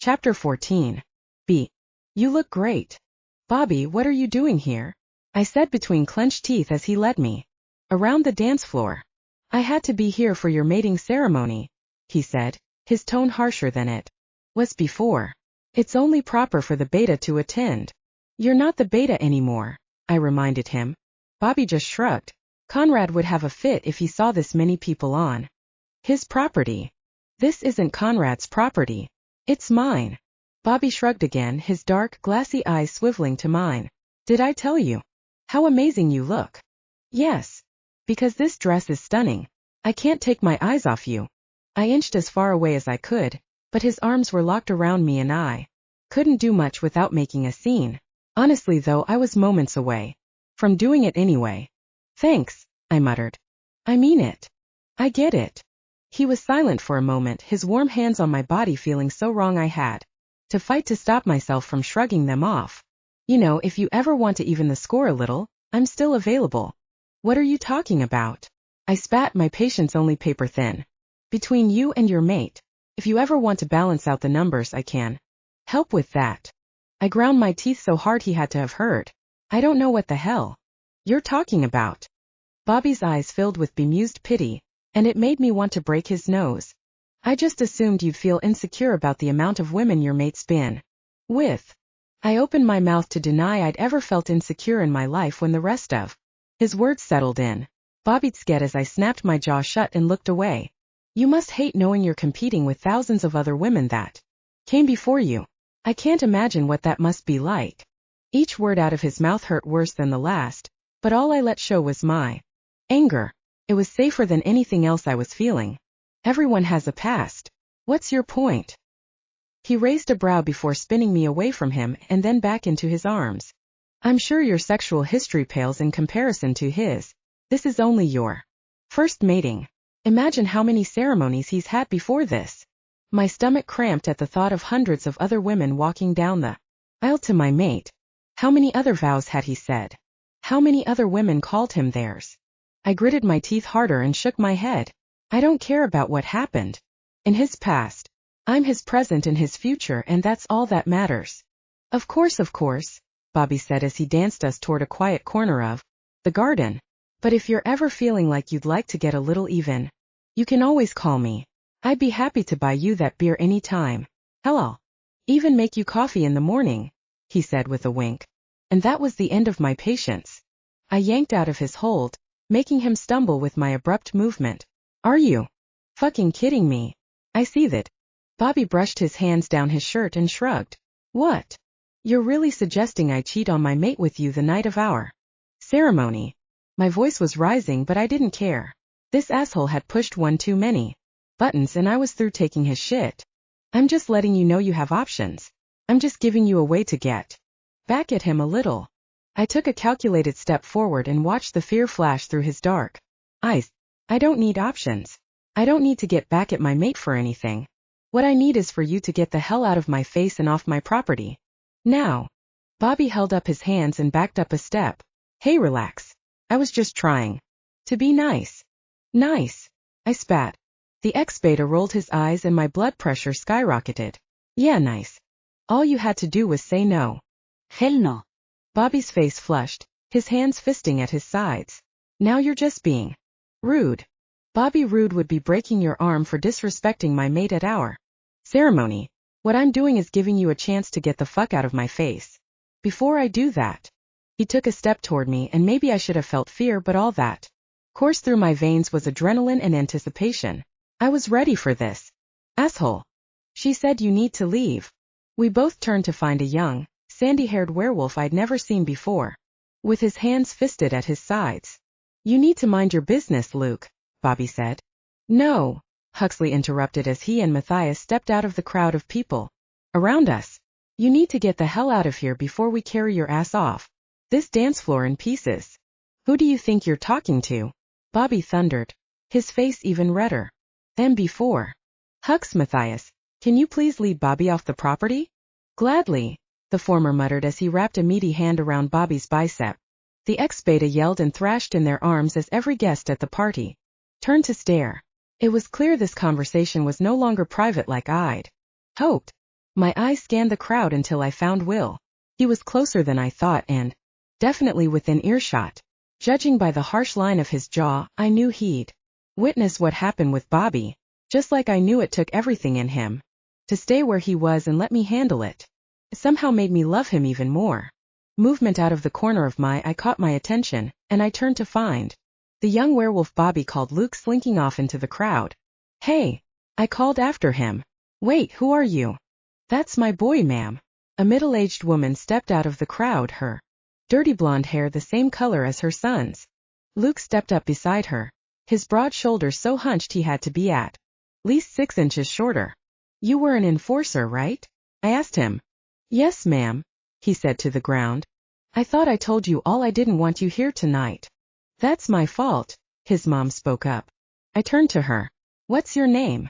Chapter 14. B. You look great. Bobby, what are you doing here? I said between clenched teeth as he led me around the dance floor. I had to be here for your mating ceremony, he said, his tone harsher than it was before. It's only proper for the beta to attend. You're not the beta anymore, I reminded him. Bobby just shrugged. Conrad would have a fit if he saw this many people on his property. This isn't Conrad's property. It's mine. Bobby shrugged again, his dark, glassy eyes swiveling to mine. Did I tell you how amazing you look? Yes. Because this dress is stunning. I can't take my eyes off you. I inched as far away as I could, but his arms were locked around me and I couldn't do much without making a scene. Honestly though, I was moments away from doing it anyway. Thanks, I muttered. I mean it. I get it. He was silent for a moment, his warm hands on my body feeling so wrong I had to fight to stop myself from shrugging them off. You know, if you ever want to even the score a little, I'm still available. What are you talking about? I spat, my patience only paper thin. Between you and your mate. If you ever want to balance out the numbers, I can help with that. I ground my teeth so hard he had to have heard. I don't know what the hell you're talking about. Bobby's eyes filled with bemused pity, and it made me want to break his nose. I just assumed you'd feel insecure about the amount of women your mate's been with. I opened my mouth to deny I'd ever felt insecure in my life when the rest of his words settled in. Bobby'd scared as I snapped my jaw shut and looked away. You must hate knowing you're competing with thousands of other women that came before you. I can't imagine what that must be like. Each word out of his mouth hurt worse than the last, but all I let show was my anger. It was safer than anything else I was feeling. Everyone has a past. What's your point? He raised a brow before spinning me away from him and then back into his arms. I'm sure your sexual history pales in comparison to his. This is only your first mating. Imagine how many ceremonies he's had before this. My stomach cramped at the thought of hundreds of other women walking down the aisle to my mate. How many other vows had he said? How many other women called him theirs? I gritted my teeth harder and shook my head. I don't care about what happened in his past. I'm his present and his future, and that's all that matters. Of course, Bobby said as he danced us toward a quiet corner of the garden. But if you're ever feeling like you'd like to get a little even, you can always call me. I'd be happy to buy you that beer any time. Hell, I'll even make you coffee in the morning, he said with a wink. And that was the end of my patience. I yanked out of his hold, making him stumble with my abrupt movement. Are you fucking kidding me? I see that. Bobby brushed his hands down his shirt and shrugged. What? You're really suggesting I cheat on my mate with you the night of our ceremony? My voice was rising, but I didn't care. This asshole had pushed one too many buttons and I was through taking his shit. I'm just letting you know you have options. I'm just giving you a way to get back at him a little. I took a calculated step forward and watched the fear flash through his dark eyes. I don't need options. I don't need to get back at my mate for anything. What I need is for you to get the hell out of my face and off my property. Now. Bobby held up his hands and backed up a step. Hey, relax. I was just trying to be nice. Nice. I spat. The ex-beta rolled his eyes and my blood pressure skyrocketed. Yeah, nice. All you had to do was say no. Hell no. Bobby's face flushed, his hands fisting at his sides. Now you're just being rude. Bobby, rude would be breaking your arm for disrespecting my mate at our ceremony. What I'm doing is giving you a chance to get the fuck out of my face. Before I do that. He took a step toward me and maybe I should have felt fear, but all that coursed through my veins was adrenaline and anticipation. I was ready for this. Asshole. She said you need to leave. We both turned to find a young, sandy-haired werewolf I'd never seen before, with his hands fisted at his sides. You need to mind your business, Luke, Bobby said. No, Huxley interrupted as he and Matthias stepped out of the crowd of people around us. You need to get the hell out of here before we carry your ass off this dance floor in pieces. Who do you think you're talking to? Bobby thundered, his face even redder than before. Hux, Matthias, can you please lead Bobby off the property? Gladly, the former muttered as he wrapped a meaty hand around Bobby's bicep. The ex-beta yelled and thrashed in their arms as every guest at the party turned to stare. It was clear this conversation was no longer private like I'd hoped. My eyes scanned the crowd until I found Will. He was closer than I thought and definitely within earshot. Judging by the harsh line of his jaw, I knew he'd witness what happened with Bobby, just like I knew it took everything in him to stay where he was and let me handle it. It somehow made me love him even more. Movement out of the corner of my eye caught my attention, and I turned to find the young werewolf Bobby called Luke slinking off into the crowd. "Hey!" I called after him. "Wait, who are you?" "That's my boy, ma'am." A middle-aged woman stepped out of the crowd, her dirty blonde hair the same color as her son's. Luke stepped up beside her, his broad shoulders so hunched he had to be at least 6 inches shorter. "You were an enforcer, right?" I asked him. "Yes, ma'am," he said to the ground. "I thought I told you all. I didn't want you here tonight." "That's my fault," his mom spoke up. I turned to her. "What's your name?"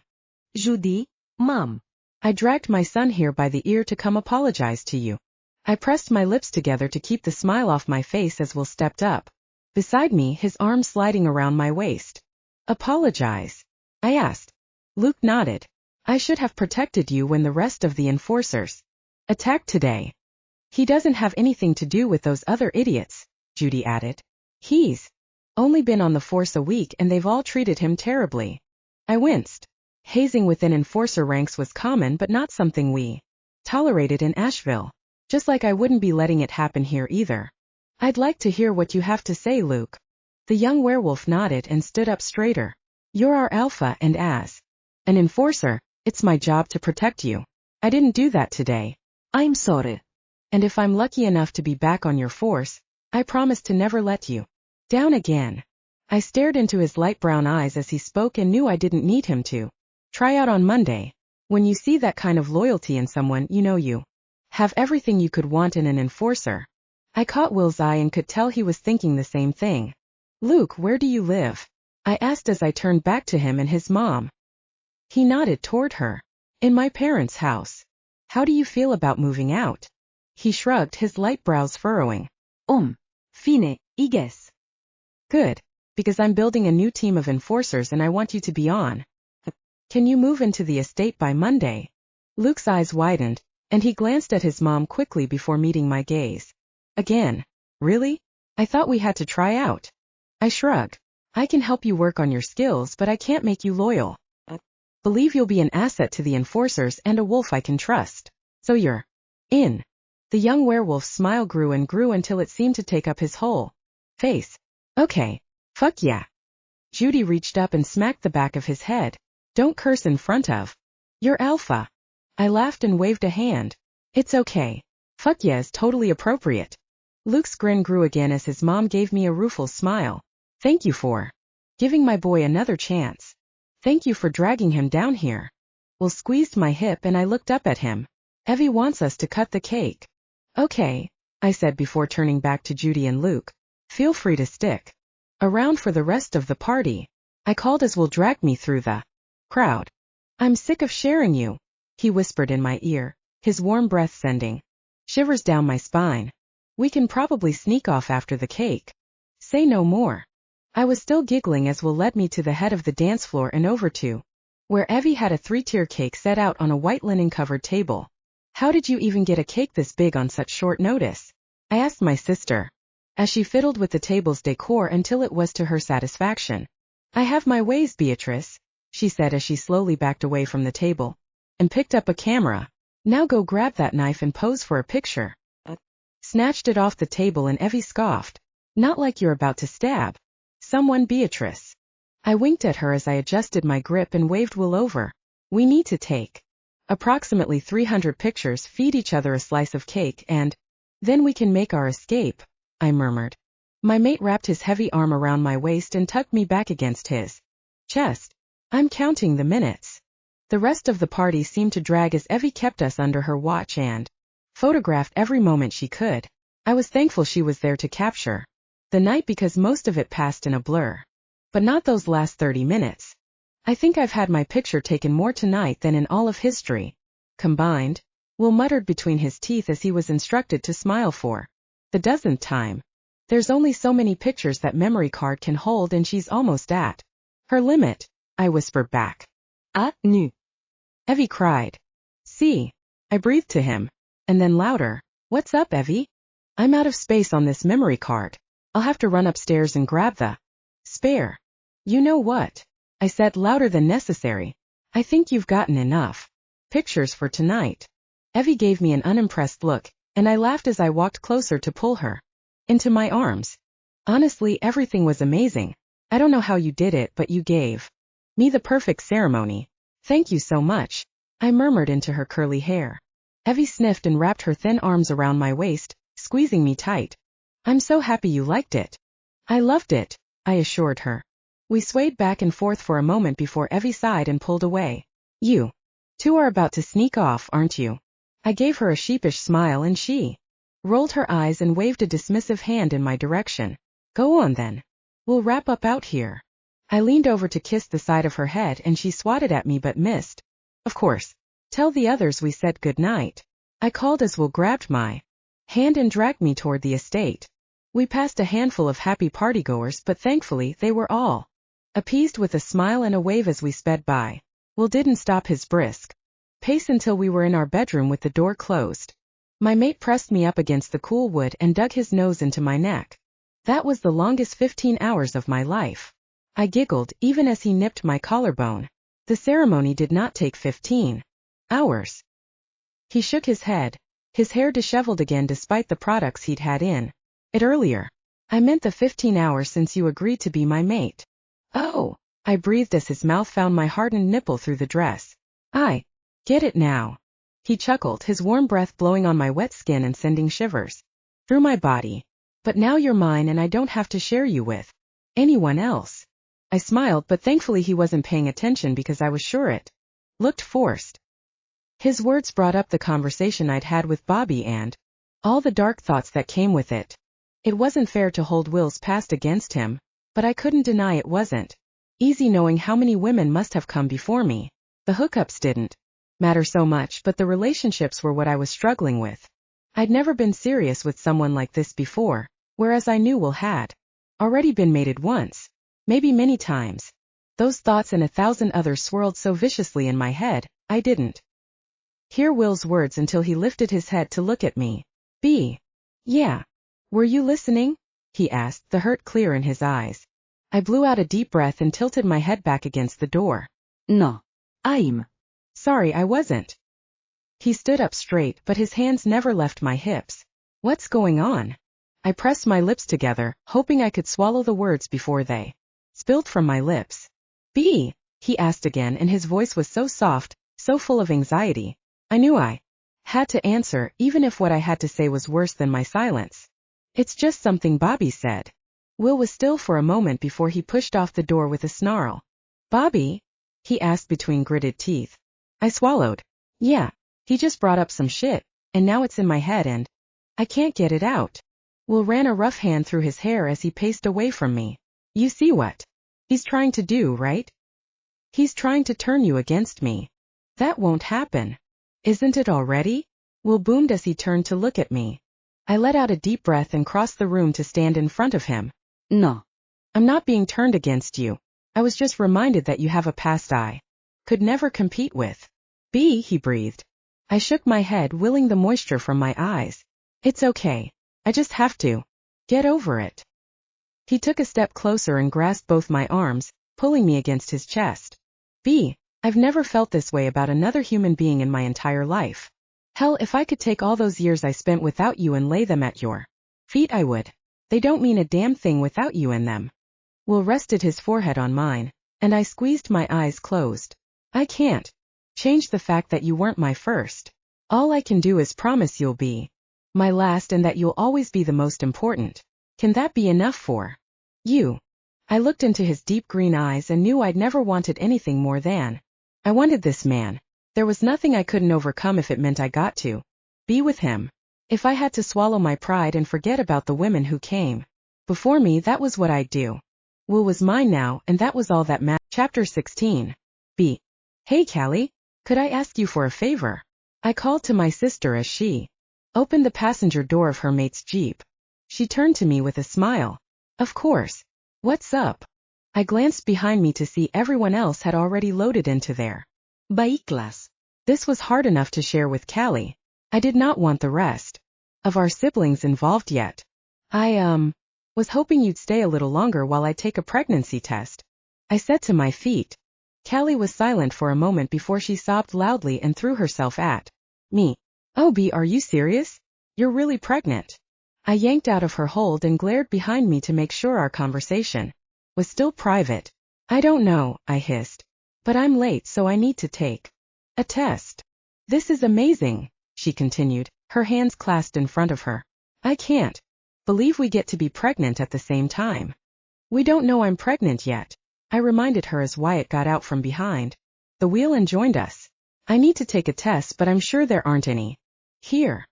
"Judy, Mom. I dragged my son here by the ear to come apologize to you." I pressed my lips together to keep the smile off my face as Will stepped up beside me, his arm sliding around my waist. "Apologize?" I asked. Luke nodded. "I should have protected you when the rest of the enforcers attacked today." "He doesn't have anything to do with those other idiots," Judy added. "He's only been on the force a week and they've all treated him terribly." I winced. Hazing within enforcer ranks was common but not something we tolerated in Asheville. Just like I wouldn't be letting it happen here either. "I'd like to hear what you have to say, Luke." The young werewolf nodded and stood up straighter. "You're our alpha, and as an enforcer, it's my job to protect you. I didn't do that today. I'm sorry. And if I'm lucky enough to be back on your force, I promise to never let you down again." I stared into his light brown eyes as he spoke and knew I didn't need him to try out on Monday. When you see that kind of loyalty in someone, you know you have everything you could want in an enforcer. I caught Will's eye and could tell he was thinking the same thing. "Luke, where do you live?" I asked as I turned back to him and his mom. He nodded toward her. "In my parents' house." "How do you feel about moving out?" He shrugged, his light brows furrowing. Fine, I guess." "Good, because I'm building a new team of enforcers and I want you to be on. Can you move into the estate by Monday?" Luke's eyes widened, and he glanced at his mom quickly before meeting my gaze. "Again? Really? I thought we had to try out." I shrugged. "I can help you work on your skills, but I can't make you loyal. Believe you'll be an asset to the enforcers and a wolf I can trust. So you're in." The young werewolf's smile grew and grew until it seemed to take up his whole face. "Okay. Fuck yeah." Judy reached up and smacked the back of his head. "Don't curse in front of your alpha." I laughed and waved a hand. "It's okay. Fuck yeah is totally appropriate." Luke's grin grew again as his mom gave me a rueful smile. "Thank you for giving my boy another chance. Thank you for dragging him down here." Will squeezed my hip and I looked up at him. "Evie wants us to cut the cake." "Okay," I said before turning back to Judy and Luke. "Feel free to stick around for the rest of the party," I called as Will dragged me through the crowd. "I'm sick of sharing you," he whispered in my ear, his warm breath sending shivers down my spine. "We can probably sneak off after the cake." "Say no more." I was still giggling as Will led me to the head of the dance floor and over to where Evie had a 3-tier cake set out on a white linen-covered table. "How did you even get a cake this big on such short notice?" I asked my sister, as she fiddled with the table's decor until it was to her satisfaction. "I have my ways, Beatrice," she said as she slowly backed away from the table and picked up a camera. "Now go grab that knife and pose for a picture." Snatched it off the table and Evie scoffed. "Not like you're about to stab someone, Beatrice." I winked at her as I adjusted my grip and waved Will over. "We need to take approximately 300 pictures, feed each other a slice of cake, and then we can make our escape," I murmured. My mate wrapped his heavy arm around my waist and tucked me back against his chest. "I'm counting the minutes." The rest of the party seemed to drag as Evie kept us under her watch and photographed every moment she could. I was thankful she was there to capture the night because most of it passed in a blur. But not those last 30 minutes. "I think I've had my picture taken more tonight than in all of history combined," Will muttered between his teeth as he was instructed to smile for the dozenth time. "There's only so many pictures that memory card can hold and she's almost at her limit," I whispered back. "Ah, nu," Evie cried. "See, I breathed to him. And then louder. What's up, Evie? I'm out of space on this memory card. I'll have to run upstairs and grab the spare. You know what? I said louder than necessary. I think you've gotten enough pictures for tonight. Evie gave me an unimpressed look, and I laughed as I walked closer to pull her into my arms. Honestly, everything was amazing. I don't know how you did it, but you gave me the perfect ceremony. Thank you so much, I murmured into her curly hair. Evie sniffed and wrapped her thin arms around my waist, squeezing me tight. I'm so happy you liked it. I loved it, I assured her. We swayed back and forth for a moment before Evie sighed and pulled away. You two are about to sneak off, aren't you? I gave her a sheepish smile and she rolled her eyes and waved a dismissive hand in my direction. Go on then. We'll wrap up out here. I leaned over to kiss the side of her head and she swatted at me but missed. Of course. Tell the others we said good night. I called as Will grabbed my hand and dragged me toward the estate. We passed a handful of happy partygoers, but thankfully they were all appeased with a smile and a wave as we sped by. Will didn't stop his brisk pace until we were in our bedroom with the door closed. My mate pressed me up against the cool wood and dug his nose into my neck. That was the longest 15 hours of my life. I giggled even as he nipped my collarbone. The ceremony did not take 15 hours. He shook his head, his hair disheveled again despite the products he'd had in it earlier. I meant the 15 hours since you agreed to be my mate. Oh, I breathed as his mouth found my hardened nipple through the dress. I get it now. He chuckled, his warm breath blowing on my wet skin and sending shivers through my body. But now you're mine and I don't have to share you with anyone else. I smiled, but thankfully he wasn't paying attention because I was sure it looked forced. His words brought up the conversation I'd had with Bobby and all the dark thoughts that came with it. It wasn't fair to hold Will's past against him, but I couldn't deny it wasn't easy knowing how many women must have come before me. The hookups didn't matter so much, but the relationships were what I was struggling with. I'd never been serious with someone like this before, whereas I knew Will had already been mated once, maybe many times. Those thoughts and 1,000 others swirled so viciously in my head, I didn't hear Will's words until he lifted his head to look at me. Bea. Yeah. Were you listening? He asked, the hurt clear in his eyes. I blew out a deep breath and tilted my head back against the door. No. I'm sorry, I wasn't. He stood up straight, but his hands never left my hips. What's going on? I pressed my lips together, hoping I could swallow the words before they spilled from my lips. Bea, he asked again, and his voice was so soft, so full of anxiety. I knew I had to answer, even if what I had to say was worse than my silence. It's just something Bobby said. Will was still for a moment before he pushed off the door with a snarl. Bobby? He asked between gritted teeth. I swallowed. Yeah, he just brought up some shit, and now it's in my head and I can't get it out. Will ran a rough hand through his hair as he paced away from me. You see what he's trying to do, right? He's trying to turn you against me. That won't happen. Isn't it already? Will boomed as he turned to look at me. I let out a deep breath and crossed the room to stand in front of him. No. I'm not being turned against you. I was just reminded that you have a past I could never compete with. Bea, he breathed. I shook my head, willing the moisture from my eyes. It's okay. I just have to get over it. He took a step closer and grasped both my arms, pulling me against his chest. Bea, I've never felt this way about another human being in my entire life. Hell, if I could take all those years I spent without you and lay them at your feet, I would. They don't mean a damn thing without you in them. Will rested his forehead on mine, and I squeezed my eyes closed. I can't change the fact that you weren't my first. All I can do is promise you'll be my last and that you'll always be the most important. Can that be enough for you? I looked into his deep green eyes and knew I'd never wanted anything more than I wanted this man. There was nothing I couldn't overcome if it meant I got to be with him. If I had to swallow my pride and forget about the women who came before me, that was what I'd do. Will was mine now, and that was all that mattered. Chapter 16. Bea. Hey Callie, could I ask you for a favor? I called to my sister as she opened the passenger door of her mate's Jeep. She turned to me with a smile. Of course. What's up? I glanced behind me to see everyone else had already loaded into their bikes. This was hard enough to share with Callie. I did not want the rest of our siblings involved yet. I was hoping you'd stay a little longer while I take a pregnancy test. I said to my feet. Callie was silent for a moment before she sobbed loudly and threw herself at me. Oh, Bea, are you serious? You're really pregnant. I yanked out of her hold and glared behind me to make sure our conversation was still private. I don't know, I hissed. But I'm late, so I need to take a test. This is amazing, she continued, her hands clasped in front of her. I can't believe we get to be pregnant at the same time. We don't know I'm pregnant yet, I reminded her as Wyatt got out from behind the wheel and joined us. I need to take a test, but I'm sure there aren't any here.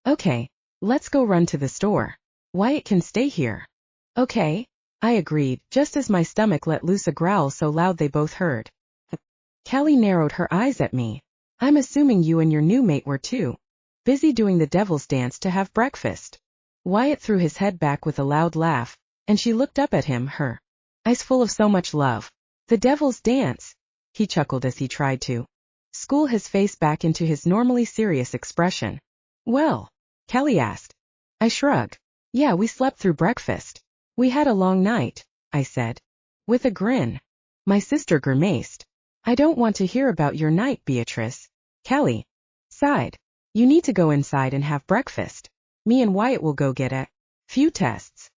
Okay, let's go run to the store. Wyatt can stay here. Okay, I agreed, just as my stomach let loose a growl so loud they both heard. Callie narrowed her eyes at me. I'm assuming you and your new mate were too busy doing the devil's dance to have breakfast. Wyatt threw his head back with a loud laugh, and she looked up at him, her eyes full of so much love. The devil's dance, he chuckled as he tried to school his face back into his normally serious expression. Well, Callie asked. I shrugged. Yeah, we slept through breakfast. We had a long night, I said. With a grin. My sister grimaced. I don't want to hear about your night, Beatrice. Callie sighed. You need to go inside and have breakfast. Me and Wyatt will go get a few tests.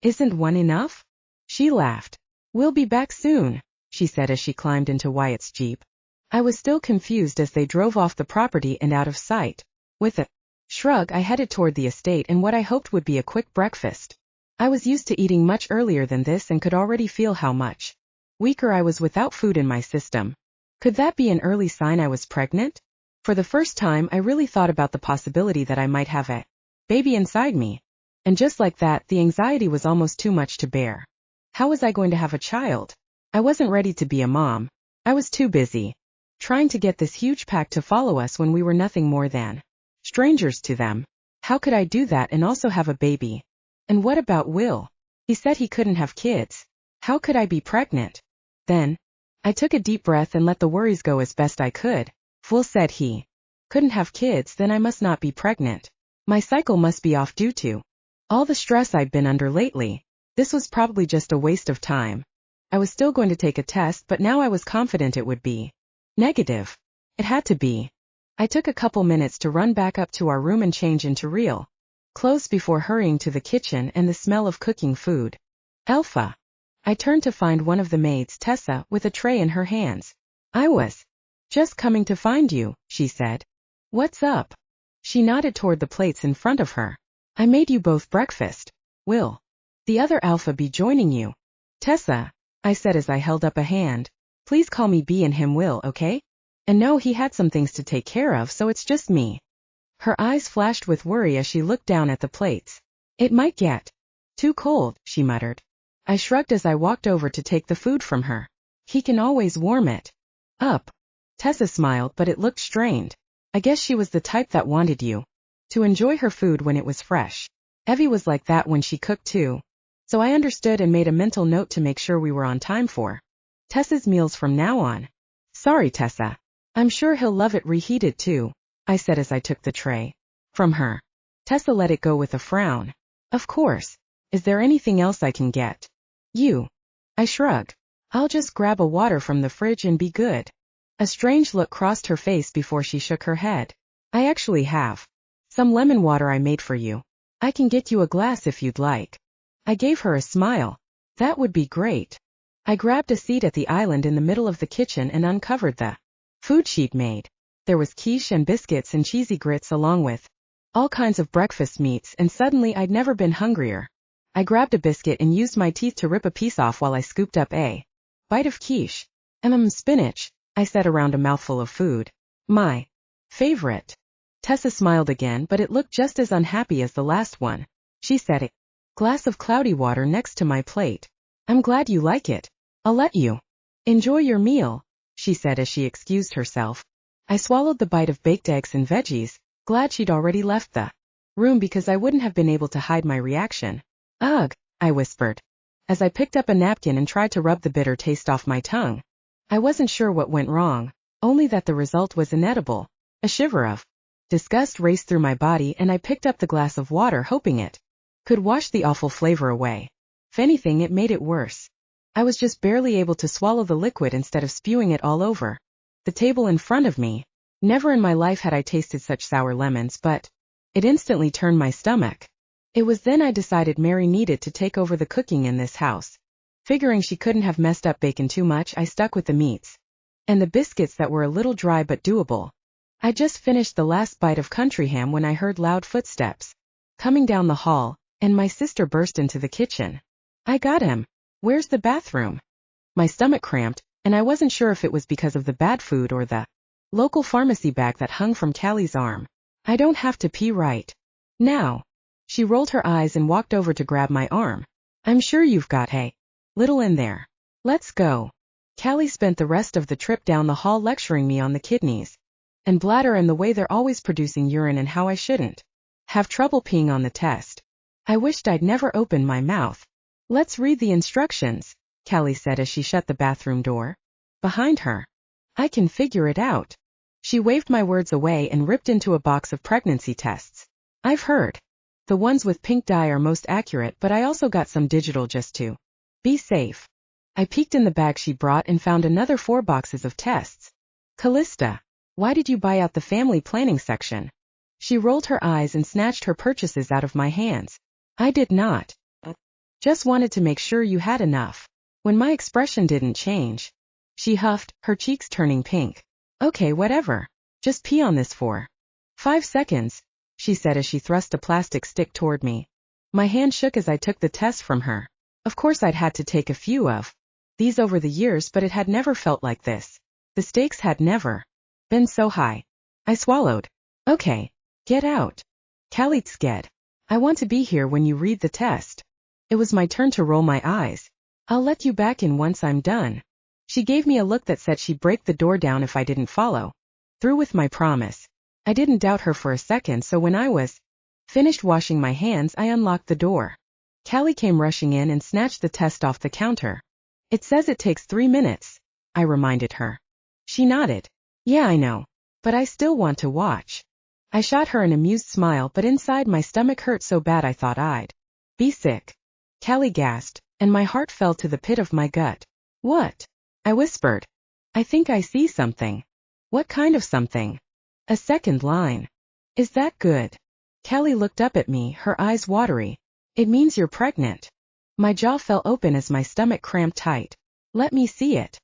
Isn't one enough? She laughed. We'll be back soon, she said as she climbed into Wyatt's Jeep. I was still confused as they drove off the property and out of sight. With a shrug, I headed toward the estate and what I hoped would be a quick breakfast. I was used to eating much earlier than this and could already feel how much weaker I was without food in my system. Could that be an early sign I was pregnant? For the first time, I really thought about the possibility that I might have a baby inside me. And just like that, the anxiety was almost too much to bear. How was I going to have a child? I wasn't ready to be a mom. I was too busy trying to get this huge pack to follow us when we were nothing more than strangers to them. How could I do that and also have a baby? And what about Will? He said he couldn't have kids. How could I be pregnant? Then, I took a deep breath and let the worries go as best I could. Will said he couldn't have kids, then I must not be pregnant. My cycle must be off due to all the stress I'd been under lately. This was probably just a waste of time. I was still going to take a test, but now I was confident it would be negative. It had to be. I took a couple minutes to run back up to our room and change into real clothes before hurrying to the kitchen and the smell of cooking food. Alpha. I turned to find one of the maids, Tessa, with a tray in her hands. I was just coming to find you, she said. What's up? She nodded toward the plates in front of her. I made you both breakfast. Will the other Alpha be joining you? Tessa, I said as I held up a hand. Please call me Bea and him Will, okay? And no, he had some things to take care of, so it's just me. Her eyes flashed with worry as she looked down at the plates. It might get too cold, she muttered. I shrugged as I walked over to take the food from her. He can always warm it up. Tessa smiled, but it looked strained. I guess she was the type that wanted you to enjoy her food when it was fresh. Evie was like that when she cooked too. So I understood and made a mental note to make sure we were on time for Tessa's meals from now on. Sorry, Tessa. I'm sure he'll love it reheated too, I said as I took the tray from her. Tessa let it go with a frown. Of course. Is there anything else I can get you? I shrugged. I'll just grab a water from the fridge and be good. A strange look crossed her face before she shook her head. I actually have some lemon water I made for you. I can get you a glass if you'd like. I gave her a smile. That would be great. I grabbed a seat at the island in the middle of the kitchen and uncovered the food she'd made. There was quiche and biscuits and cheesy grits along with all kinds of breakfast meats, and suddenly I'd never been hungrier. I grabbed a biscuit and used my teeth to rip a piece off while I scooped up a bite of quiche. Spinach, I said around a mouthful of food. My favorite. Tessa smiled again, but it looked just as unhappy as the last one. She said, a glass of cloudy water next to my plate. I'm glad you like it. I'll let you enjoy your meal, she said as she excused herself. I swallowed the bite of baked eggs and veggies, glad she'd already left the room because I wouldn't have been able to hide my reaction. Ugh, I whispered, as I picked up a napkin and tried to rub the bitter taste off my tongue. I wasn't sure what went wrong. only that the result was inedible. A shiver of disgust raced through my body and I picked up the glass of water hoping it could wash the awful flavor away. If anything, it made it worse. I was just barely able to swallow the liquid instead of spewing it all over the table in front of me. Never in my life had I tasted such sour lemons, but it instantly turned my stomach. It was then I decided Mary needed to take over the cooking in this house. Figuring she couldn't have messed up bacon too much, I stuck with the meats and the biscuits that were a little dry but doable. I just finished the last bite of country ham when I heard loud footsteps coming down the hall, and my sister burst into the kitchen. I got him. Where's the bathroom? My stomach cramped, and I wasn't sure if it was because of the bad food or the local pharmacy bag that hung from Callie's arm. I don't have to pee right now. She rolled her eyes and walked over to grab my arm. I'm sure you've got little in there. Let's go. Callie spent the rest of the trip down the hall lecturing me on the kidneys and bladder and the way they're always producing urine and how I shouldn't have trouble peeing on the test. I wished I'd never opened my mouth. Let's read the instructions, Callie said as she shut the bathroom door behind her. I can figure it out. She waved my words away and ripped into a box of pregnancy tests. I've heard the ones with pink dye are most accurate, but I also got some digital just to be safe. I peeked in the bag she brought and found another 4 boxes of tests. Callista, why did you buy out the family planning section? She rolled her eyes and snatched her purchases out of my hands. I did not. Just wanted to make sure you had enough. When my expression didn't change, she huffed, her cheeks turning pink. Okay, whatever. Just pee on this for 5 seconds, she said as she thrust a plastic stick toward me. My hand shook as I took the test from her. Of course I'd had to take a few of these over the years, but it had never felt like this. The stakes had never been so high. I swallowed. Okay, get out. Callie sked. I want to be here when you read the test. It was my turn to roll my eyes. I'll let you back in once I'm done. She gave me a look that said she'd break the door down if I didn't follow through with my promise. I didn't doubt her for a second, so when I was finished washing my hands, I unlocked the door. Callie came rushing in and snatched the test off the counter. It says it takes 3 minutes, I reminded her. She nodded. Yeah, I know. But I still want to watch. I shot her an amused smile, but inside my stomach hurt so bad I thought I'd be sick. Callie gasped, and my heart fell to the pit of my gut. What? I whispered. I think I see something. What kind of something? A second line. Is that good? Callie looked up at me, her eyes watery. It means you're pregnant. My jaw fell open as my stomach cramped tight. Let me see it.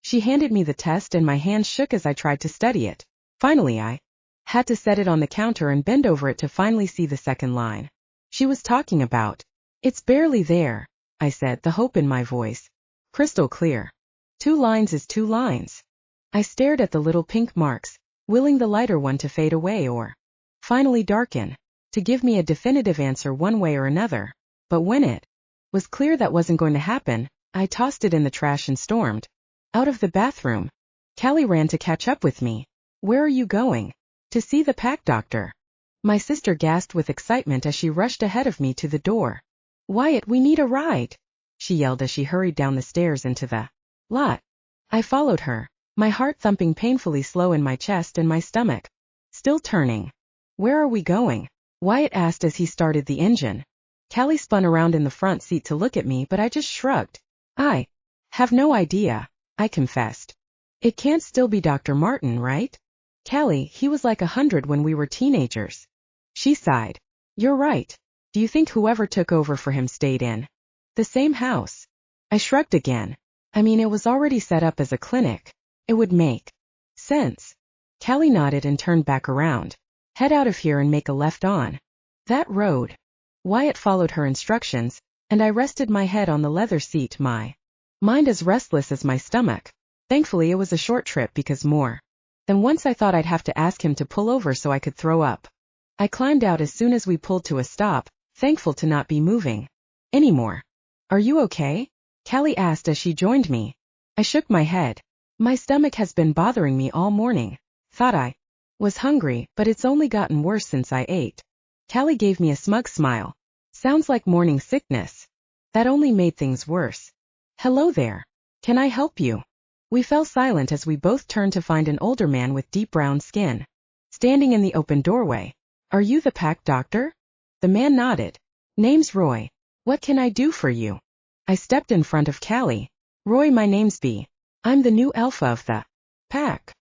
She handed me the test and my hands shook as I tried to study it. Finally I had to set it on the counter and bend over it to finally see the second line she was talking about. It's barely there, I said, the hope in my voice crystal clear. 2 lines is 2 lines. I stared at the little pink marks, willing the lighter one to fade away or finally darken, to give me a definitive answer one way or another. But when it was clear that wasn't going to happen, I tossed it in the trash and stormed out of the bathroom. Callie ran to catch up with me. Where are you going? To see the pack doctor. My sister gasped with excitement as she rushed ahead of me to the door. Wyatt, we need a ride, she yelled as she hurried down the stairs into the lot. I followed her, my heart thumping painfully slow in my chest and my stomach still turning. Where are we going? Wyatt asked as he started the engine. Callie spun around in the front seat to look at me, but I just shrugged. I have no idea, I confessed. It can't still be Dr. Martin, right? Callie, he was like 100 when we were teenagers. She sighed. You're right. Do you think whoever took over for him stayed in the same house? I shrugged again. I mean, it was already set up as a clinic. It would make sense. Callie nodded and turned back around. Head out of here and make a left on that road. Wyatt followed her instructions, and I rested my head on the leather seat, my mind as restless as my stomach. Thankfully it was a short trip because more than once I thought I'd have to ask him to pull over so I could throw up. I climbed out as soon as we pulled to a stop, thankful to not be moving anymore. Are you okay? Callie asked as she joined me. I shook my head. My stomach has been bothering me all morning. Thought I was hungry, but it's only gotten worse since I ate. Callie gave me a smug smile. Sounds like morning sickness. That only made things worse. Hello there. Can I help you? We fell silent as we both turned to find an older man with deep brown skin standing in the open doorway. Are you the pack doctor? The man nodded. Name's Roy. What can I do for you? I stepped in front of Callie. Roy, my name's Bea. I'm the new alpha of the pack.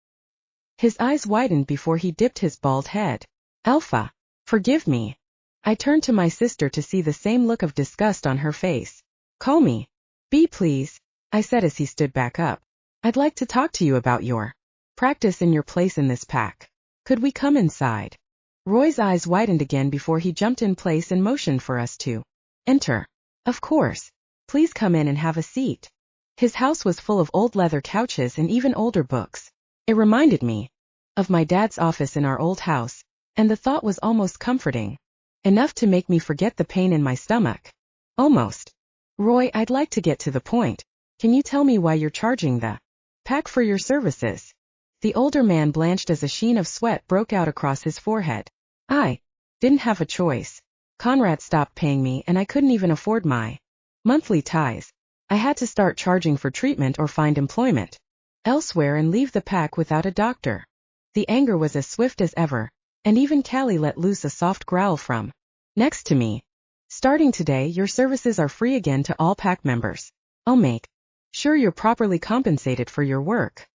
His eyes widened before he dipped his bald head. Alpha. Forgive me. I turned to my sister to see the same look of disgust on her face. Call me Bea, please, I said as he stood back up. I'd like to talk to you about your practice and your place in this pack. Could we come inside? Roy's eyes widened again before he jumped in place and motioned for us to enter. Of course. Please come in and have a seat. His house was full of old leather couches and even older books. It reminded me of my dad's office in our old house, and the thought was almost comforting. Enough to make me forget the pain in my stomach. Almost. Roy, I'd like to get to the point. Can you tell me why you're charging the pack for your services? The older man blanched as a sheen of sweat broke out across his forehead. I didn't have a choice. Conrad stopped paying me and I couldn't even afford my monthly tithes. I had to start charging for treatment or find employment elsewhere and leave the pack without a doctor. The anger was as swift as ever, and even Callie let loose a soft growl from next to me. Starting today, your services are free again to all pack members. I'll make sure you're properly compensated for your work.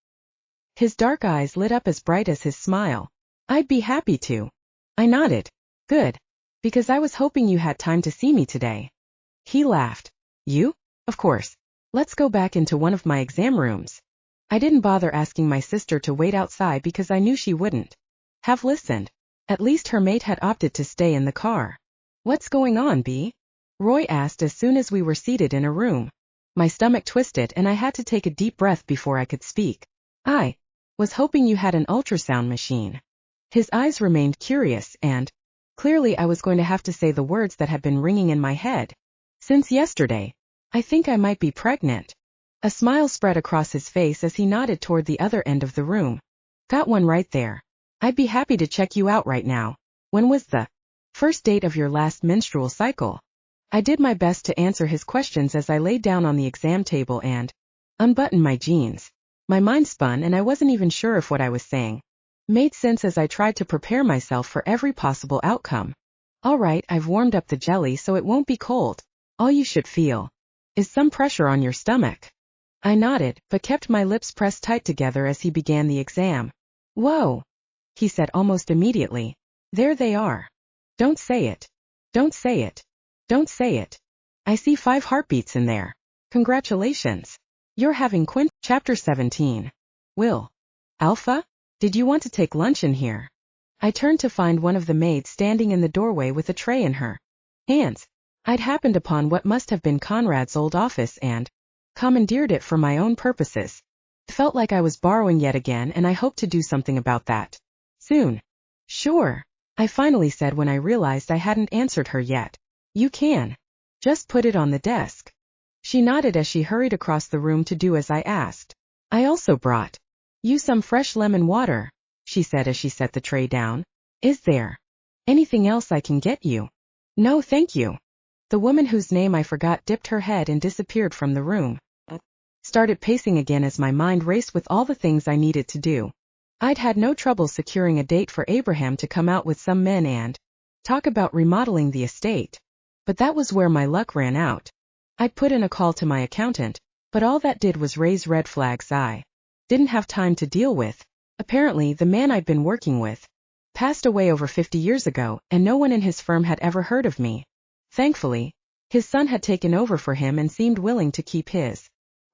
His dark eyes lit up as bright as his smile. I'd be happy to. I nodded. Good. Because I was hoping you had time to see me today. He laughed. You? Of course. Let's go back into one of my exam rooms. I didn't bother asking my sister to wait outside because I knew she wouldn't have listened. At least her mate had opted to stay in the car. What's going on, Bea? Roy asked as soon as we were seated in a room. My stomach twisted and I had to take a deep breath before I could speak. I was hoping you had an ultrasound machine. His eyes remained curious and clearly I was going to have to say the words that had been ringing in my head since yesterday. I think I might be pregnant. A smile spread across his face as he nodded toward the other end of the room. Got one right there. I'd be happy to check you out right now. When was the first date of your last menstrual cycle? I did my best to answer his questions as I laid down on the exam table and unbuttoned my jeans. My mind spun and I wasn't even sure if what I was saying made sense as I tried to prepare myself for every possible outcome. All right, I've warmed up the jelly so it won't be cold. All you should feel is some pressure on your stomach. I nodded, but kept my lips pressed tight together as he began the exam. Whoa, he said almost immediately. There they are. Don't say it. Don't say it. Don't say it. I see 5 heartbeats in there. Congratulations. You're having Chapter 17. Will. Alpha? Did you want to take lunch in here? I turned to find one of the maids standing in the doorway with a tray in her hands. I'd happened upon what must have been Conrad's old office and commandeered it for my own purposes. It felt like I was borrowing yet again and I hoped to do something about that soon. Sure, I finally said when I realized I hadn't answered her yet. You can. Just put it on the desk. She nodded as she hurried across the room to do as I asked. I also brought you some fresh lemon water, she said as she set the tray down. Is there anything else I can get you? No, thank you. The woman whose name I forgot dipped her head and disappeared from the room. Started pacing again as my mind raced with all the things I needed to do. I'd had no trouble securing a date for Abraham to come out with some men and talk about remodeling the estate. But that was where my luck ran out. I'd put in a call to my accountant, but all that did was raise red flags I didn't have time to deal with. Apparently, the man I'd been working with passed away over 50 years ago, and no one in his firm had ever heard of me. Thankfully, his son had taken over for him and seemed willing to keep his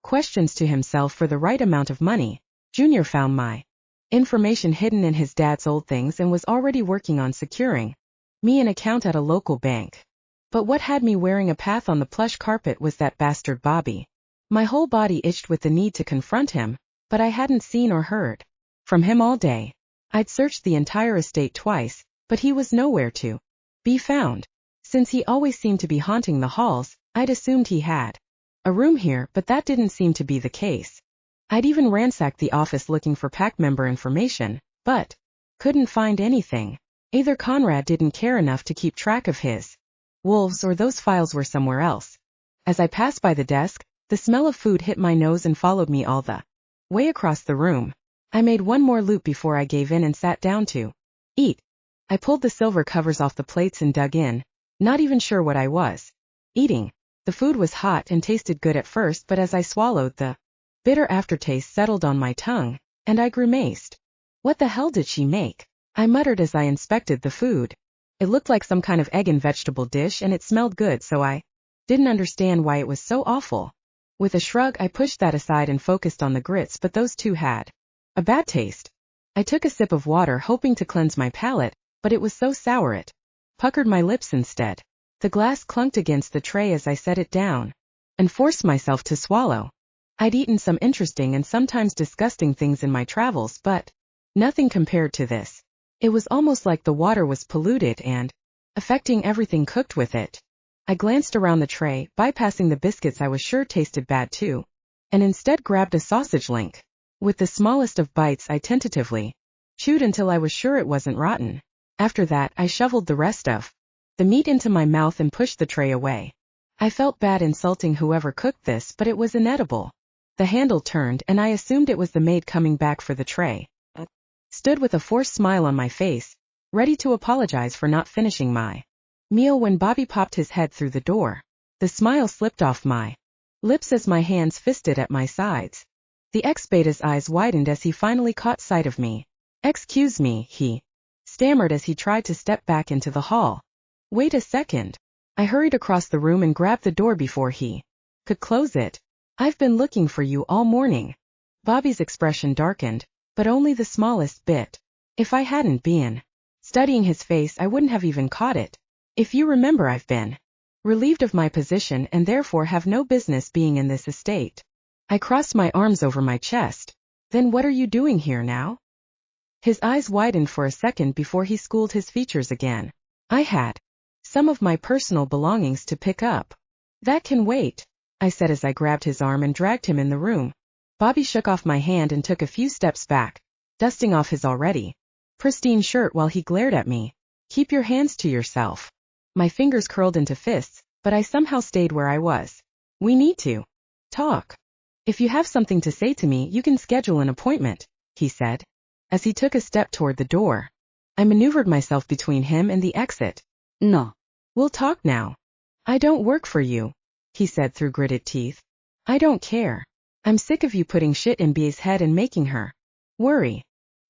questions to himself for the right amount of money. Junior found my information hidden in his dad's old things and was already working on securing me an account at a local bank. But what had me wearing a path on the plush carpet was that bastard Bobby. My whole body itched with the need to confront him, but I hadn't seen or heard from him all day. I'd searched the entire estate twice, but he was nowhere to be found. Since he always seemed to be haunting the halls, I'd assumed he had a room here, but that didn't seem to be the case. I'd even ransacked the office looking for pack member information, but couldn't find anything. Either Conrad didn't care enough to keep track of his wolves or those files were somewhere else. As I passed by the desk, the smell of food hit my nose and followed me all the way across the room. I made one more loop before I gave in and sat down to eat. I pulled the silver covers off the plates and dug in, not even sure what I was eating. The food was hot and tasted good at first, but as I swallowed, the bitter aftertaste settled on my tongue, and I grimaced. What the hell did she make? I muttered as I inspected the food. It looked like some kind of egg and vegetable dish, and it smelled good, so I didn't understand why it was so awful. With a shrug, I pushed that aside and focused on the grits, but those too had a bad taste. I took a sip of water, hoping to cleanse my palate, but it was so sour it puckered my lips instead. The glass clunked against the tray as I set it down, and forced myself to swallow. I'd eaten some interesting and sometimes disgusting things in my travels, but nothing compared to this. It was almost like the water was polluted and affecting everything cooked with it. I glanced around the tray, bypassing the biscuits I was sure tasted bad too, and instead grabbed a sausage link. With the smallest of bites, I tentatively chewed until I was sure it wasn't rotten. After that, I shoveled the rest of the meat into my mouth and pushed the tray away. I felt bad insulting whoever cooked this, but it was inedible. The handle turned, and I assumed it was the maid coming back for the tray. Stood with a forced smile on my face, ready to apologize for not finishing my meal when Bobby popped his head through the door. The smile slipped off my lips as my hands fisted at my sides. The ex-beta's eyes widened as he finally caught sight of me. "Excuse me," he stammered as he tried to step back into the hall. "Wait a second." I hurried across the room and grabbed the door before he could close it. "I've been looking for you all morning." Bobby's expression darkened, but only the smallest bit. If I hadn't been studying his face, I wouldn't have even caught it. "If you remember, I've been relieved of my position and therefore have no business being in this estate." I crossed my arms over my chest. "Then what are you doing here now?" His eyes widened for a second before he schooled his features again. "I had some of my personal belongings to pick up." "That can wait," I said as I grabbed his arm and dragged him in the room. Bobby shook off my hand and took a few steps back, dusting off his already pristine shirt while he glared at me. "Keep your hands to yourself." My fingers curled into fists, but I somehow stayed where I was. "We need to talk. If you have something to say to me, you can schedule an appointment," he said, as he took a step toward the door. I maneuvered myself between him and the exit. "No. We'll talk now." "I don't work for you," he said through gritted teeth. "I don't care. I'm sick of you putting shit in Bea's head and making her worry."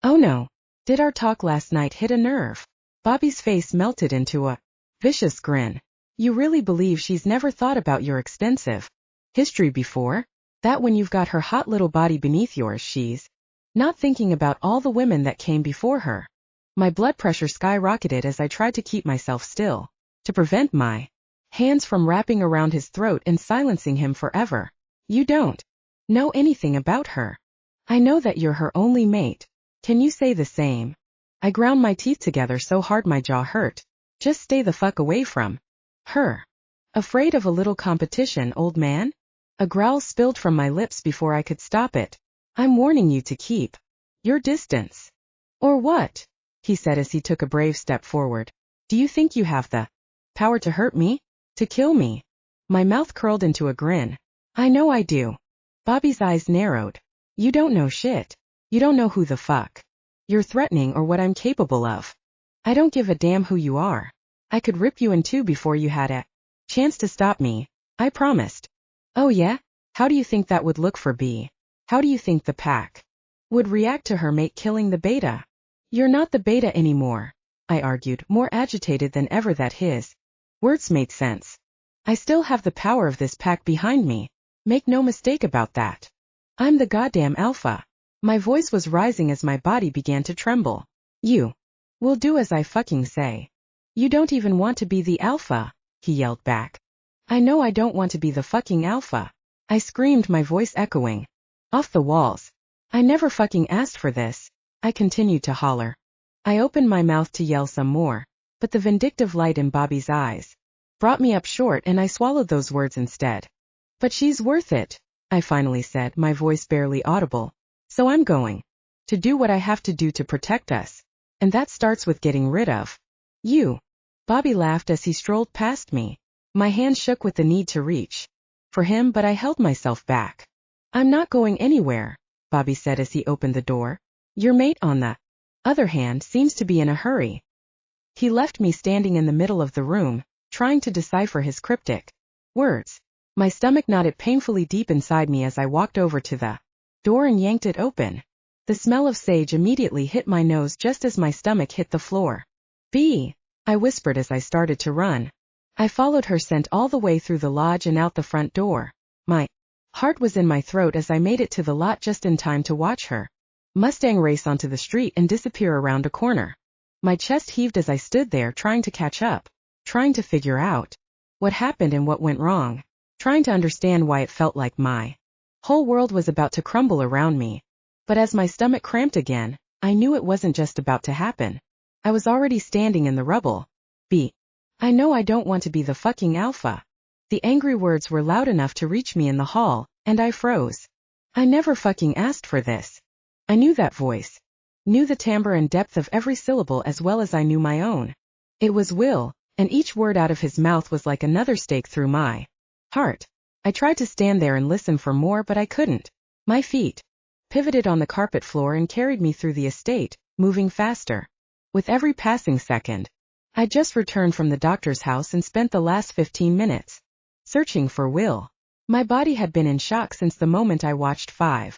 "Oh no. Did our talk last night hit a nerve?" Bobby's face melted into a vicious grin. "You really believe she's never thought about your extensive history before? That when you've got her hot little body beneath yours, she's not thinking about all the women that came before her?" My blood pressure skyrocketed as I tried to keep myself still, to prevent my hands from wrapping around his throat and silencing him forever. "You don't know anything about her. I know that you're her only mate. Can you say the same?" I ground my teeth together so hard my jaw hurt. "Just stay the fuck away from her." "Afraid of a little competition, old man?" A growl spilled from my lips before I could stop it. "I'm warning you to keep your distance." "Or what?" he said as he took a brave step forward. "Do you think you have the power to hurt me? To kill me?" My mouth curled into a grin. "I know I do." Bobby's eyes narrowed. "You don't know shit. You don't know who the fuck you're threatening or what I'm capable of. I don't give a damn who you are. I could rip you in two before you had a chance to stop me. I promised." "Oh yeah? How do you think that would look for Bea? How do you think the pack would react to her mate killing the beta?" "You're not the beta anymore," I argued, more agitated than ever that his words made sense. "I still have the power of this pack behind me. Make no mistake about that. I'm the goddamn alpha." My voice was rising as my body began to tremble. "You will do as I fucking say." "You don't even want to be the alpha," he yelled back. "I know I don't want to be the fucking alpha," I screamed, my voice echoing off the walls. "I never fucking asked for this," I continued to holler. I opened my mouth to yell some more, but the vindictive light in Bobby's eyes brought me up short and I swallowed those words instead. "But she's worth it," I finally said, my voice barely audible. "So I'm going to do what I have to do to protect us. And that starts with getting rid of you." Bobby laughed as he strolled past me. My hand shook with the need to reach for him, but I held myself back. "I'm not going anywhere," Bobby said as he opened the door. Your mate, on the other hand, seems to be in a hurry. He left me standing in the middle of the room, trying to decipher his cryptic words. My stomach knotted painfully deep inside me as I walked over to the door and yanked it open. The smell of sage immediately hit my nose just as my stomach hit the floor. Bea, I whispered as I started to run. I followed her scent all the way through the lodge and out the front door. My heart was in my throat as I made it to the lot just in time to watch her Mustang race onto the street and disappear around a corner. My chest heaved as I stood there trying to catch up, trying to figure out what happened and what went wrong, trying to understand why it felt like my whole world was about to crumble around me. But as my stomach cramped again, I knew it wasn't just about to happen. I was already standing in the rubble. Bea, I know I don't want to be the fucking alpha. The angry words were loud enough to reach me in the hall, and I froze. I never fucking asked for this. I knew that voice. Knew the timbre and depth of every syllable as well as I knew my own. It was Will, and each word out of his mouth was like another stake through my heart. I tried to stand there and listen for more, but I couldn't. My feet pivoted on the carpet floor and carried me through the estate, moving faster with every passing second. I'd just returned from the doctor's house and spent the last 15 minutes searching for Will. My body had been in shock since the moment I watched 5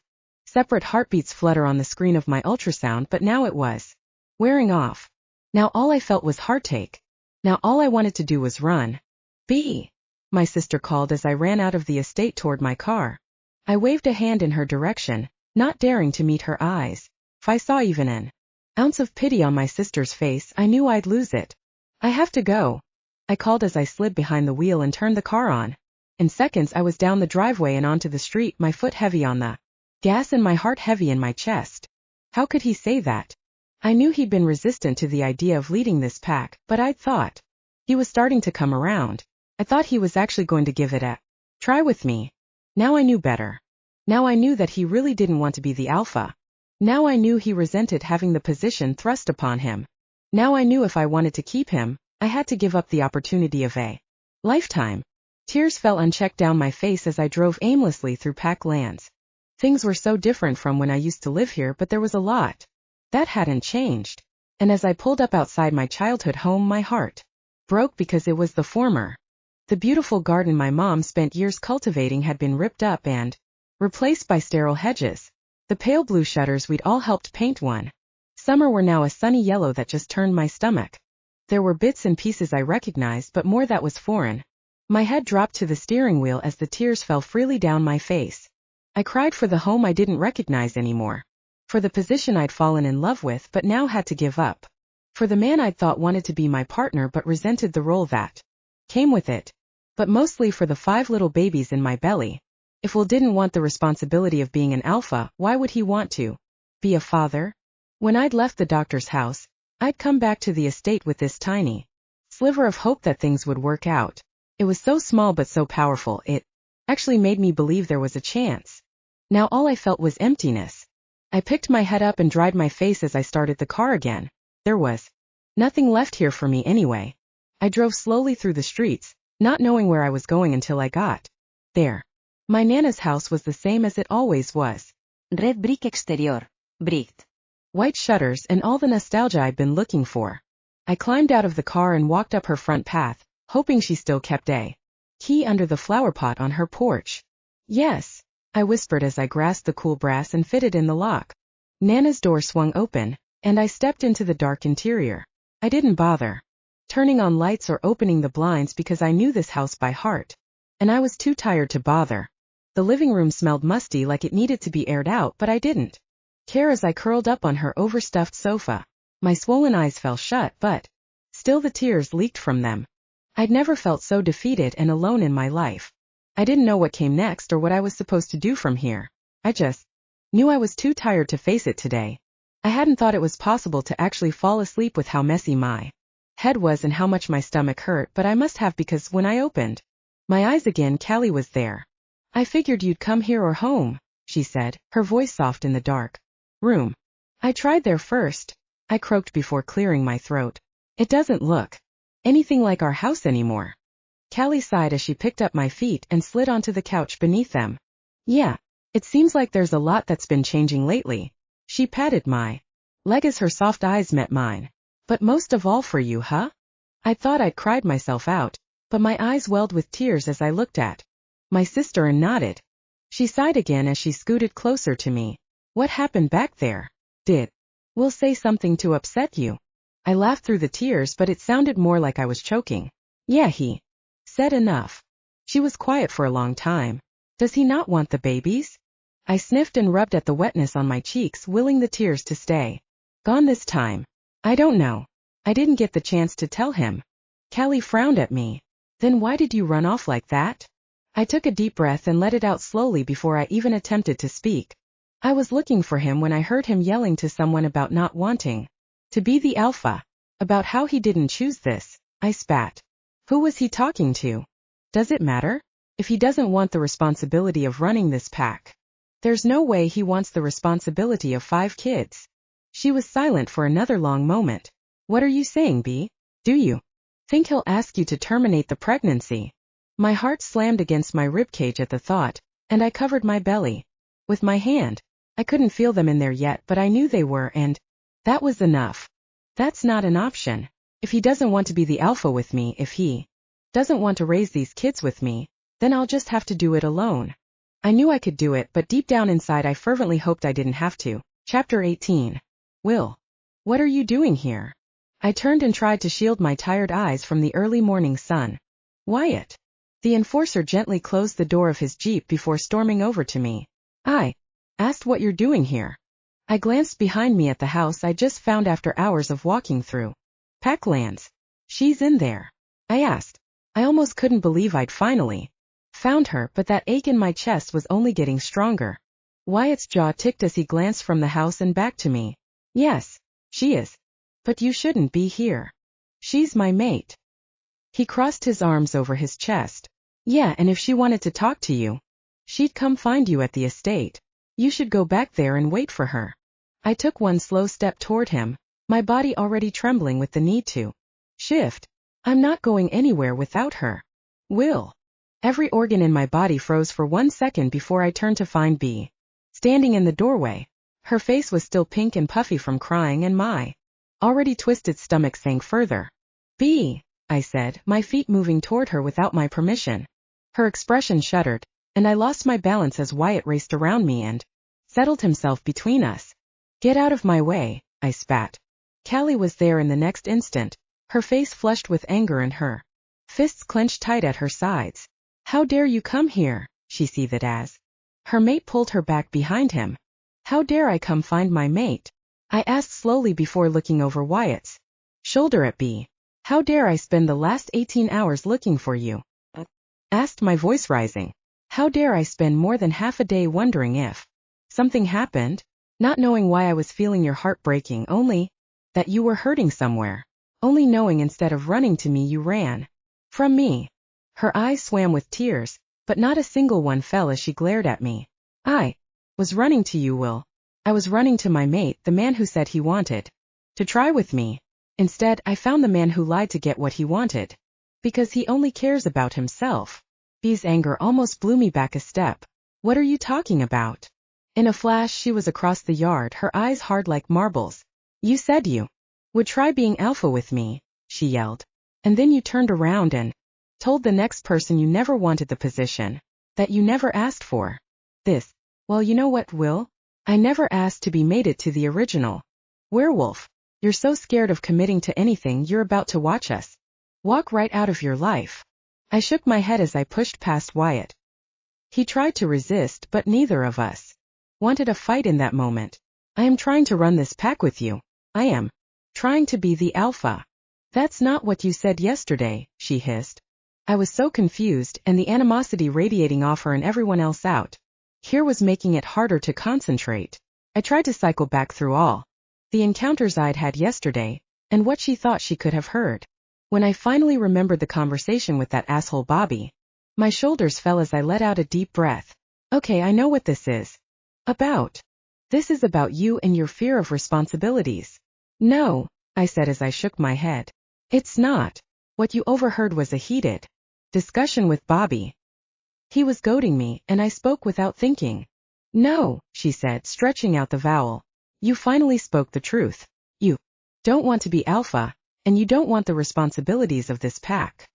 separate heartbeats flutter on the screen of my ultrasound, but now it was wearing off. Now all I felt was heartache. Now all I wanted to do was run. Bea, my sister called as I ran out of the estate toward my car. I waved a hand in her direction, not daring to meet her eyes. If I saw even an ounce of pity on my sister's face, I knew I'd lose it. I have to go, I called as I slid behind the wheel and turned the car on. In seconds I was down the driveway and onto the street, my foot heavy on the gas and my heart heavy in my chest. How could he say that? I knew he'd been resistant to the idea of leading this pack, but I'd thought he was starting to come around. I thought he was actually going to give it a try with me. Now I knew better. Now I knew that he really didn't want to be the alpha. Now I knew he resented having the position thrust upon him. Now I knew if I wanted to keep him, I had to give up the opportunity of a lifetime. Tears fell unchecked down my face as I drove aimlessly through pack lands. Things were so different from when I used to live here, but there was a lot that hadn't changed. And as I pulled up outside my childhood home, my heart broke because it was the former. The beautiful garden my mom spent years cultivating had been ripped up and replaced by sterile hedges. The pale blue shutters we'd all helped paint one summer were now a sunny yellow that just turned my stomach. There were bits and pieces I recognized, but more that was foreign. My head dropped to the steering wheel as the tears fell freely down my face. I cried for the home I didn't recognize anymore. For the position I'd fallen in love with but now had to give up. For the man I'd thought wanted to be my partner but resented the role that came with it. But mostly for the 5 little babies in my belly. If Will didn't want the responsibility of being an alpha, why would he want to be a father? When I'd left the doctor's house, I'd come back to the estate with this tiny sliver of hope that things would work out. It was so small but so powerful, it actually made me believe there was a chance. Now all I felt was emptiness. I picked my head up and dried my face as I started the car again. There was nothing left here for me anyway. I drove slowly through the streets, not knowing where I was going until I got there. My Nana's house was the same as it always was. Red brick exterior. Bricked. White shutters and all the nostalgia I'd been looking for. I climbed out of the car and walked up her front path, hoping she still kept a key under the flower pot on her porch. Yes, I whispered as I grasped the cool brass and fitted in the lock. Nana's door swung open, and I stepped into the dark interior. I didn't bother turning on lights or opening the blinds because I knew this house by heart. And I was too tired to bother. The living room smelled musty, like it needed to be aired out, but I didn't care as I curled up on her overstuffed sofa. My swollen eyes fell shut, but still the tears leaked from them. I'd never felt so defeated and alone in my life. I didn't know what came next or what I was supposed to do from here. I just knew I was too tired to face it today. I hadn't thought it was possible to actually fall asleep with how messy my head was and how much my stomach hurt, but I must have, because when I opened my eyes again, Callie was there. I figured you'd come here or home, she said, her voice soft in the dark room. I tried there first, I croaked before clearing my throat. It doesn't look anything like our house anymore. Callie sighed as she picked up my feet and slid onto the couch beneath them. Yeah, It seems like there's a lot that's been changing lately. She patted my leg as her soft eyes met mine. But most of all for you, huh? I thought I'd cried myself out, but my eyes welled with tears as I looked at my sister and nodded. She sighed again as she scooted closer to me. What happened back there? Did Will say something to upset you? I laughed through the tears, but it sounded more like I was choking. Yeah, he said enough. She was quiet for a long time. Does he not want the babies? I sniffed and rubbed at the wetness on my cheeks, willing the tears to stay gone this time. I don't know. I didn't get the chance to tell him. Callie frowned at me. Then why did you run off like that? I took a deep breath and let it out slowly before I even attempted to speak. I was looking for him when I heard him yelling to someone about not wanting to be the alpha, about how he didn't choose this. I spat. Who was he talking to? Does it matter? If he doesn't want the responsibility of running this pack, there's no way he wants the responsibility of 5 kids. She was silent for another long moment. What are you saying, Bea? Do you think he'll ask you to terminate the pregnancy? My heart slammed against my ribcage at the thought, and I covered my belly with my hand. I couldn't feel them in there yet, but I knew they were, and that was enough. That's not an option. If he doesn't want to be the alpha with me, if he doesn't want to raise these kids with me, then I'll just have to do it alone. I knew I could do it, but deep down inside I fervently hoped I didn't have to. Chapter 18. Will. What are you doing here? I turned and tried to shield my tired eyes from the early morning sun. Wyatt. The enforcer gently closed the door of his Jeep before storming over to me. I asked what you're doing here. I glanced behind me at the house I just found after hours of walking through Packlands. She's in there. I asked. I almost couldn't believe I'd finally found her, but that ache in my chest was only getting stronger. Wyatt's jaw ticked as he glanced from the house and back to me. Yes, she is. But you shouldn't be here. She's my mate. He crossed his arms over his chest. Yeah, and if she wanted to talk to you, she'd come find you at the estate. You should go back there and wait for her. I took one slow step toward him, my body already trembling with the need to shift. I'm not going anywhere without her. Will. Every organ in my body froze for 1 second before I turned to find Bea standing in the doorway. Her face was still pink and puffy from crying, and my already twisted stomach sank further. Bea, I said, my feet moving toward her without my permission. Her expression shuddered, and I lost my balance as Wyatt raced around me and settled himself between us. Get out of my way, I spat. Callie was there in the next instant, her face flushed with anger and her fists clenched tight at her sides. How dare you come here, she seethed as her mate pulled her back behind him. How dare I come find my mate? I asked slowly before looking over Wyatt's shoulder at Bea. How dare I spend the last 18 hours looking for you? Asked, my voice rising. How dare I spend more than half a day wondering if something happened? Not knowing why I was feeling your heart breaking, only that you were hurting somewhere. Only knowing instead of running to me you ran from me. Her eyes swam with tears, but not a single one fell as she glared at me. I was running to you, Will. I was running to my mate, the man who said he wanted to try with me. Instead, I found the man who lied to get what he wanted. Because he only cares about himself. Bea's anger almost blew me back a step. What are you talking about? In a flash she was across the yard, her eyes hard like marbles. You said you would try being alpha with me, she yelled. And then you turned around and told the next person you never wanted the position, that you never asked for. This. Well, you know what, Will? I never asked to be mated to the original werewolf. You're so scared of committing to anything you're about to watch us walk right out of your life. I shook my head as I pushed past Wyatt. He tried to resist, but neither of us wanted a fight in that moment. I am trying to run this pack with you. I am trying to be the alpha. That's not what you said yesterday, she hissed. I was so confused, and the animosity radiating off her and everyone else out here was making it harder to concentrate. I tried to cycle back through all the encounters I'd had yesterday, and what she thought she could have heard. When I finally remembered the conversation with that asshole Bobby, my shoulders fell as I let out a deep breath. Okay, I know what this is about. This is about you and your fear of responsibilities. No, I said as I shook my head. It's not. What you overheard was a heated discussion with Bobby. He was goading me, and I spoke without thinking. No, she said, stretching out the vowel. You finally spoke the truth. You don't want to be alpha, and you don't want the responsibilities of this pack.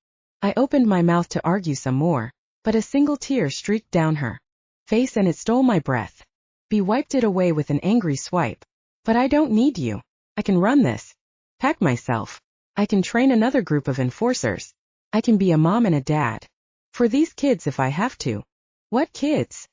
I opened my mouth to argue some more, but a single tear streaked down her face and it stole my breath. Bea wiped it away with an angry swipe. But I don't need you. I can run this pack myself. I can train another group of enforcers. I can be a mom and a dad for these kids if I have to. What kids?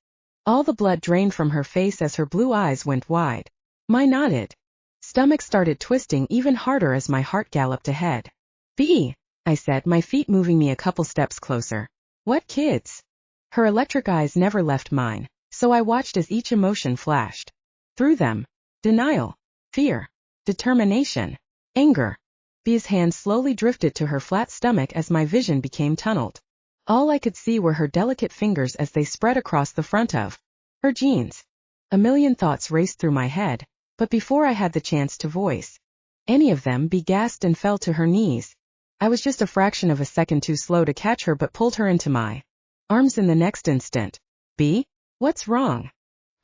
All the blood drained from her face as her blue eyes went wide. My knotted stomach started twisting even harder as my heart galloped ahead. Bea, I said, my feet moving me a couple steps closer. What kids? Her electric eyes never left mine, so I watched as each emotion flashed through them. Denial, fear, determination, anger. Bea's hands slowly drifted to her flat stomach as my vision became tunneled. All I could see were her delicate fingers as they spread across the front of her jeans. A million thoughts raced through my head, but before I had the chance to voice any of them, Bea gasped and fell to her knees. I was just a fraction of a second too slow to catch her but pulled her into my arms in the next instant. Bea? What's wrong?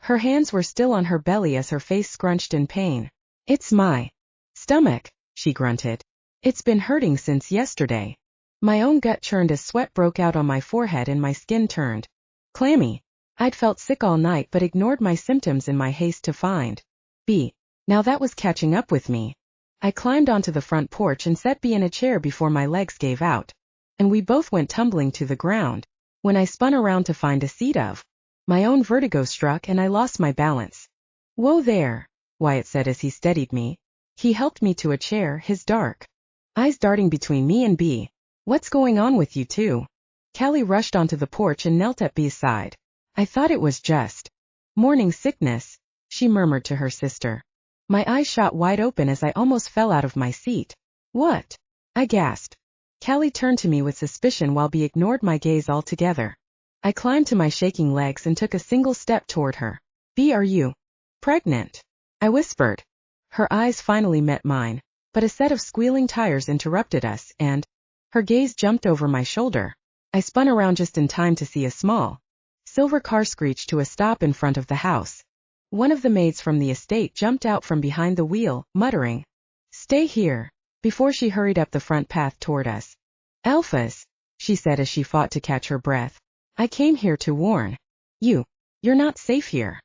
Her hands were still on her belly as her face scrunched in pain. It's my stomach, she grunted. It's been hurting since yesterday. My own gut churned as sweat broke out on my forehead and my skin turned clammy. I'd felt sick all night but ignored my symptoms in my haste to find Bea. Now that was catching up with me. I climbed onto the front porch and set Bea in a chair before my legs gave out, and we both went tumbling to the ground. When I spun around to find a seat of my own, vertigo struck and I lost my balance. Whoa there, Wyatt said as he steadied me. He helped me to a chair, his dark eyes darting between me and Bea. What's going on with you two? Callie rushed onto the porch and knelt at Bea's side. I thought it was just morning sickness, she murmured to her sister. My eyes shot wide open as I almost fell out of my seat. What? I gasped. Callie turned to me with suspicion while Bea ignored my gaze altogether. I climbed to my shaking legs and took a single step toward her. Bea, are you pregnant? I whispered. Her eyes finally met mine, but a set of squealing tires interrupted us, and her gaze jumped over my shoulder. I spun around just in time to see a small silver car screech to a stop in front of the house. One of the maids from the estate jumped out from behind the wheel, muttering, "Stay here," before she hurried up the front path toward us. Alphas, she said as she fought to catch her breath. I came here to warn you. You're not safe here.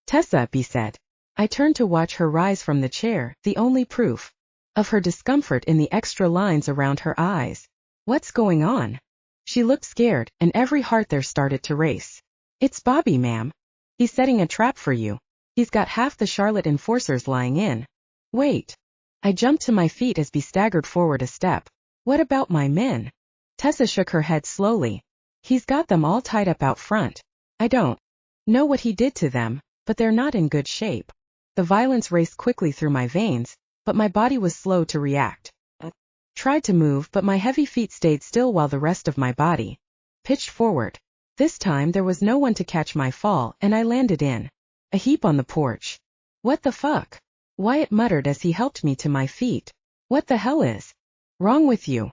Tessa, Bea said. I turned to watch her rise from the chair, the only proof of her discomfort in the extra lines around her eyes. What's going on? She looked scared, and every heart there started to race. It's Bobby, ma'am. He's setting a trap for you. He's got half the Charlotte enforcers lying in. Wait. I jumped to my feet as Bea staggered forward a step. What about my men? Tessa shook her head slowly. He's got them all tied up out front. I don't know what he did to them, but they're not in good shape. The violence raced quickly through my veins, but my body was slow to react. I tried to move, but my heavy feet stayed still while the rest of my body pitched forward. This time there was no one to catch my fall, and I landed in a heap on the porch. What the fuck? Wyatt muttered as he helped me to my feet. What the hell is wrong with you?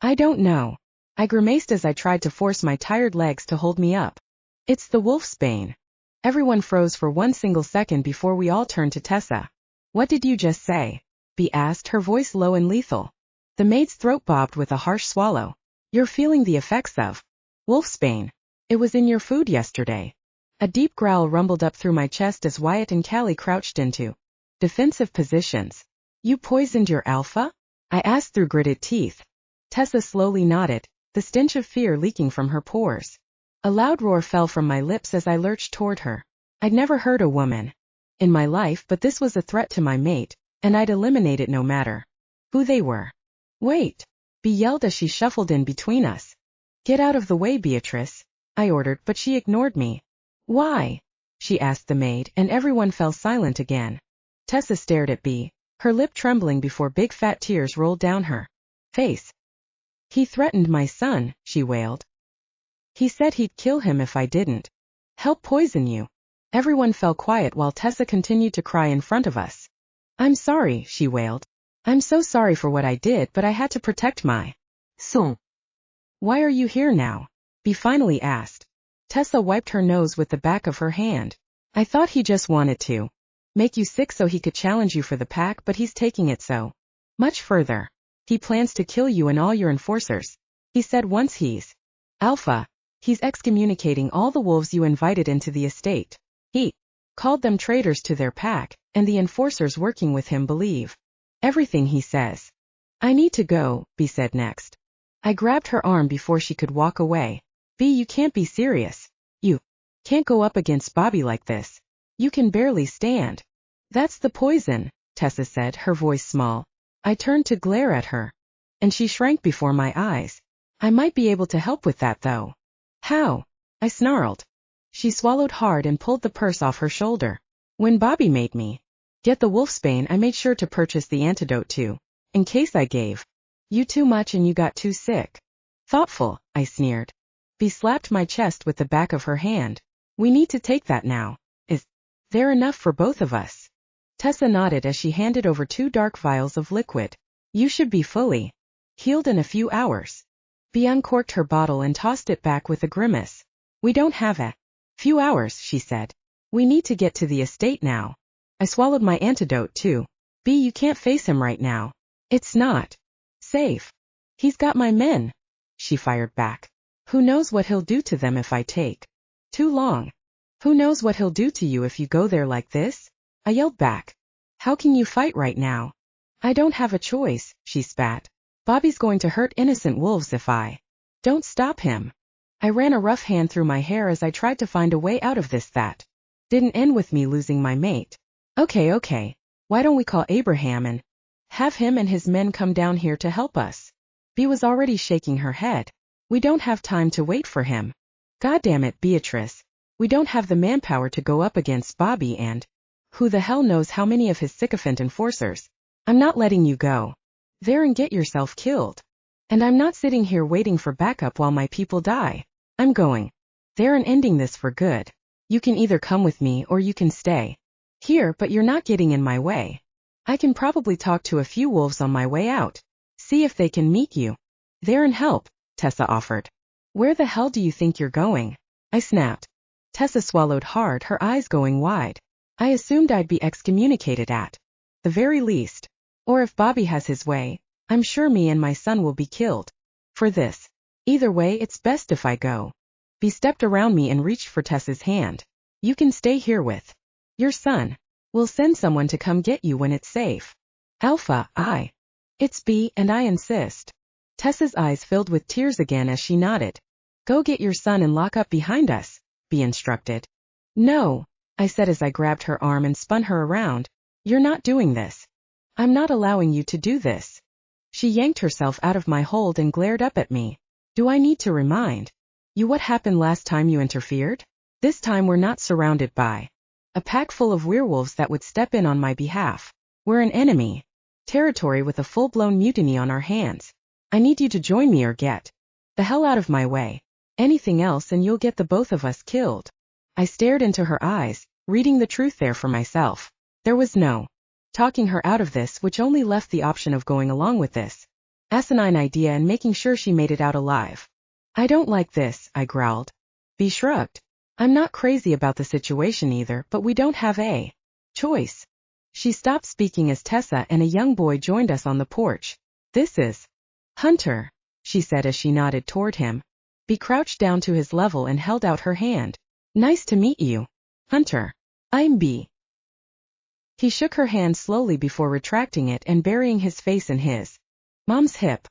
I don't know. I grimaced as I tried to force my tired legs to hold me up. It's the wolfsbane. Everyone froze for one single second before we all turned to Tessa. What did you just say? Bea asked, her voice low and lethal. The maid's throat bobbed with a harsh swallow. You're feeling the effects of wolfsbane. It was in your food yesterday. A deep growl rumbled up through my chest as Wyatt and Callie crouched into defensive positions. You poisoned your alpha? I asked through gritted teeth. Tessa slowly nodded, the stench of fear leaking from her pores. A loud roar fell from my lips as I lurched toward her. I'd never hurt a woman in my life, but this was a threat to my mate, and I'd eliminate it no matter who they were. Wait, Bea yelled as she shuffled in between us. Get out of the way, Beatrice, I ordered, but she ignored me. Why? She asked the maid, and everyone fell silent again. Tessa stared at Bea, her lip trembling before big fat tears rolled down her face. He threatened my son, she wailed. He said he'd kill him if I didn't help poison you. Everyone fell quiet while Tessa continued to cry in front of us. I'm sorry, she wailed. I'm so sorry for what I did, but I had to protect my son. Why are you here now? Bea finally asked. Tessa wiped her nose with the back of her hand. I thought he just wanted to make you sick so he could challenge you for the pack, but he's taking it so much further. He plans to kill you and all your enforcers. He said once he's alpha, he's excommunicating all the wolves you invited into the estate. He called them traitors to their pack, and the enforcers working with him believe everything he says. I need to go, Bea said next. I grabbed her arm before she could walk away. Bea, you can't be serious. You can't go up against Bobby like this. You can barely stand. That's the poison, Tessa said, her voice small. I turned to glare at her, and she shrank before my eyes. I might be able to help with that though. How? I snarled. She swallowed hard and pulled the purse off her shoulder. When Bobby made me get the wolfsbane, I made sure to purchase the antidote too, in case I gave you too much and you got too sick. Thoughtful, I sneered. Bea slapped my chest with the back of her hand. We need to take that now. Is there enough for both of us? Tessa nodded as she handed over 2 dark vials of liquid. You should be fully healed in a few hours. Bea uncorked her bottle and tossed it back with a grimace. We don't have a few hours, she said. We need to get to the estate now. I swallowed my antidote too. Bea, you can't face him right now. It's not safe. He's got my men, she fired back. Who knows what he'll do to them if I take too long? Who knows what he'll do to you if you go there like this? I yelled back. How can you fight right now? I don't have a choice, she spat. Bobby's going to hurt innocent wolves if I don't stop him. I ran a rough hand through my hair as I tried to find a way out of this that didn't end with me losing my mate. Okay. Why don't we call Abraham and have him and his men come down here to help us? Bea was already shaking her head. We don't have time to wait for him. God damn it, Beatrice. We don't have the manpower to go up against Bobby and who the hell knows how many of his sycophant enforcers. I'm not letting you go there and get yourself killed. And I'm not sitting here waiting for backup while my people die. I'm going there and ending this for good. You can either come with me or you can stay here, but you're not getting in my way. I can probably talk to a few wolves on my way out. See if they can meet you there and help, Tessa offered. Where the hell do you think you're going? I snapped. Tessa swallowed hard, her eyes going wide. I assumed I'd be excommunicated at the very least. Or if Bobby has his way, I'm sure me and my son will be killed for this. Either way, it's best if I go. Bea stepped around me and reached for Tessa's hand. You can stay here with your son. We'll send someone to come get you when it's safe. Alpha, it's Bea, and I insist. Tessa's eyes filled with tears again as she nodded. Go get your son and lock up behind us, Bea instructed. No, I said as I grabbed her arm and spun her around. You're not doing this. I'm not allowing you to do this. She yanked herself out of my hold and glared up at me. Do I need to remind you what happened last time you interfered? This time we're not surrounded by a pack full of werewolves that would step in on my behalf. We're in enemy territory with a full-blown mutiny on our hands. I need you to join me or get the hell out of my way. Anything else and you'll get the both of us killed. I stared into her eyes, reading the truth there for myself. There was no talking her out of this, which only left the option of going along with this asinine idea and making sure she made it out alive. I don't like this, I growled. Bea shrugged. I'm not crazy about the situation either, but we don't have a choice. She stopped speaking as Tessa and a young boy joined us on the porch. This is Hunter, she said as she nodded toward him. Bea crouched down to his level and held out her hand. Nice to meet you, Hunter. I'm Bea. He shook her hand slowly before retracting it and burying his face in his mom's hip.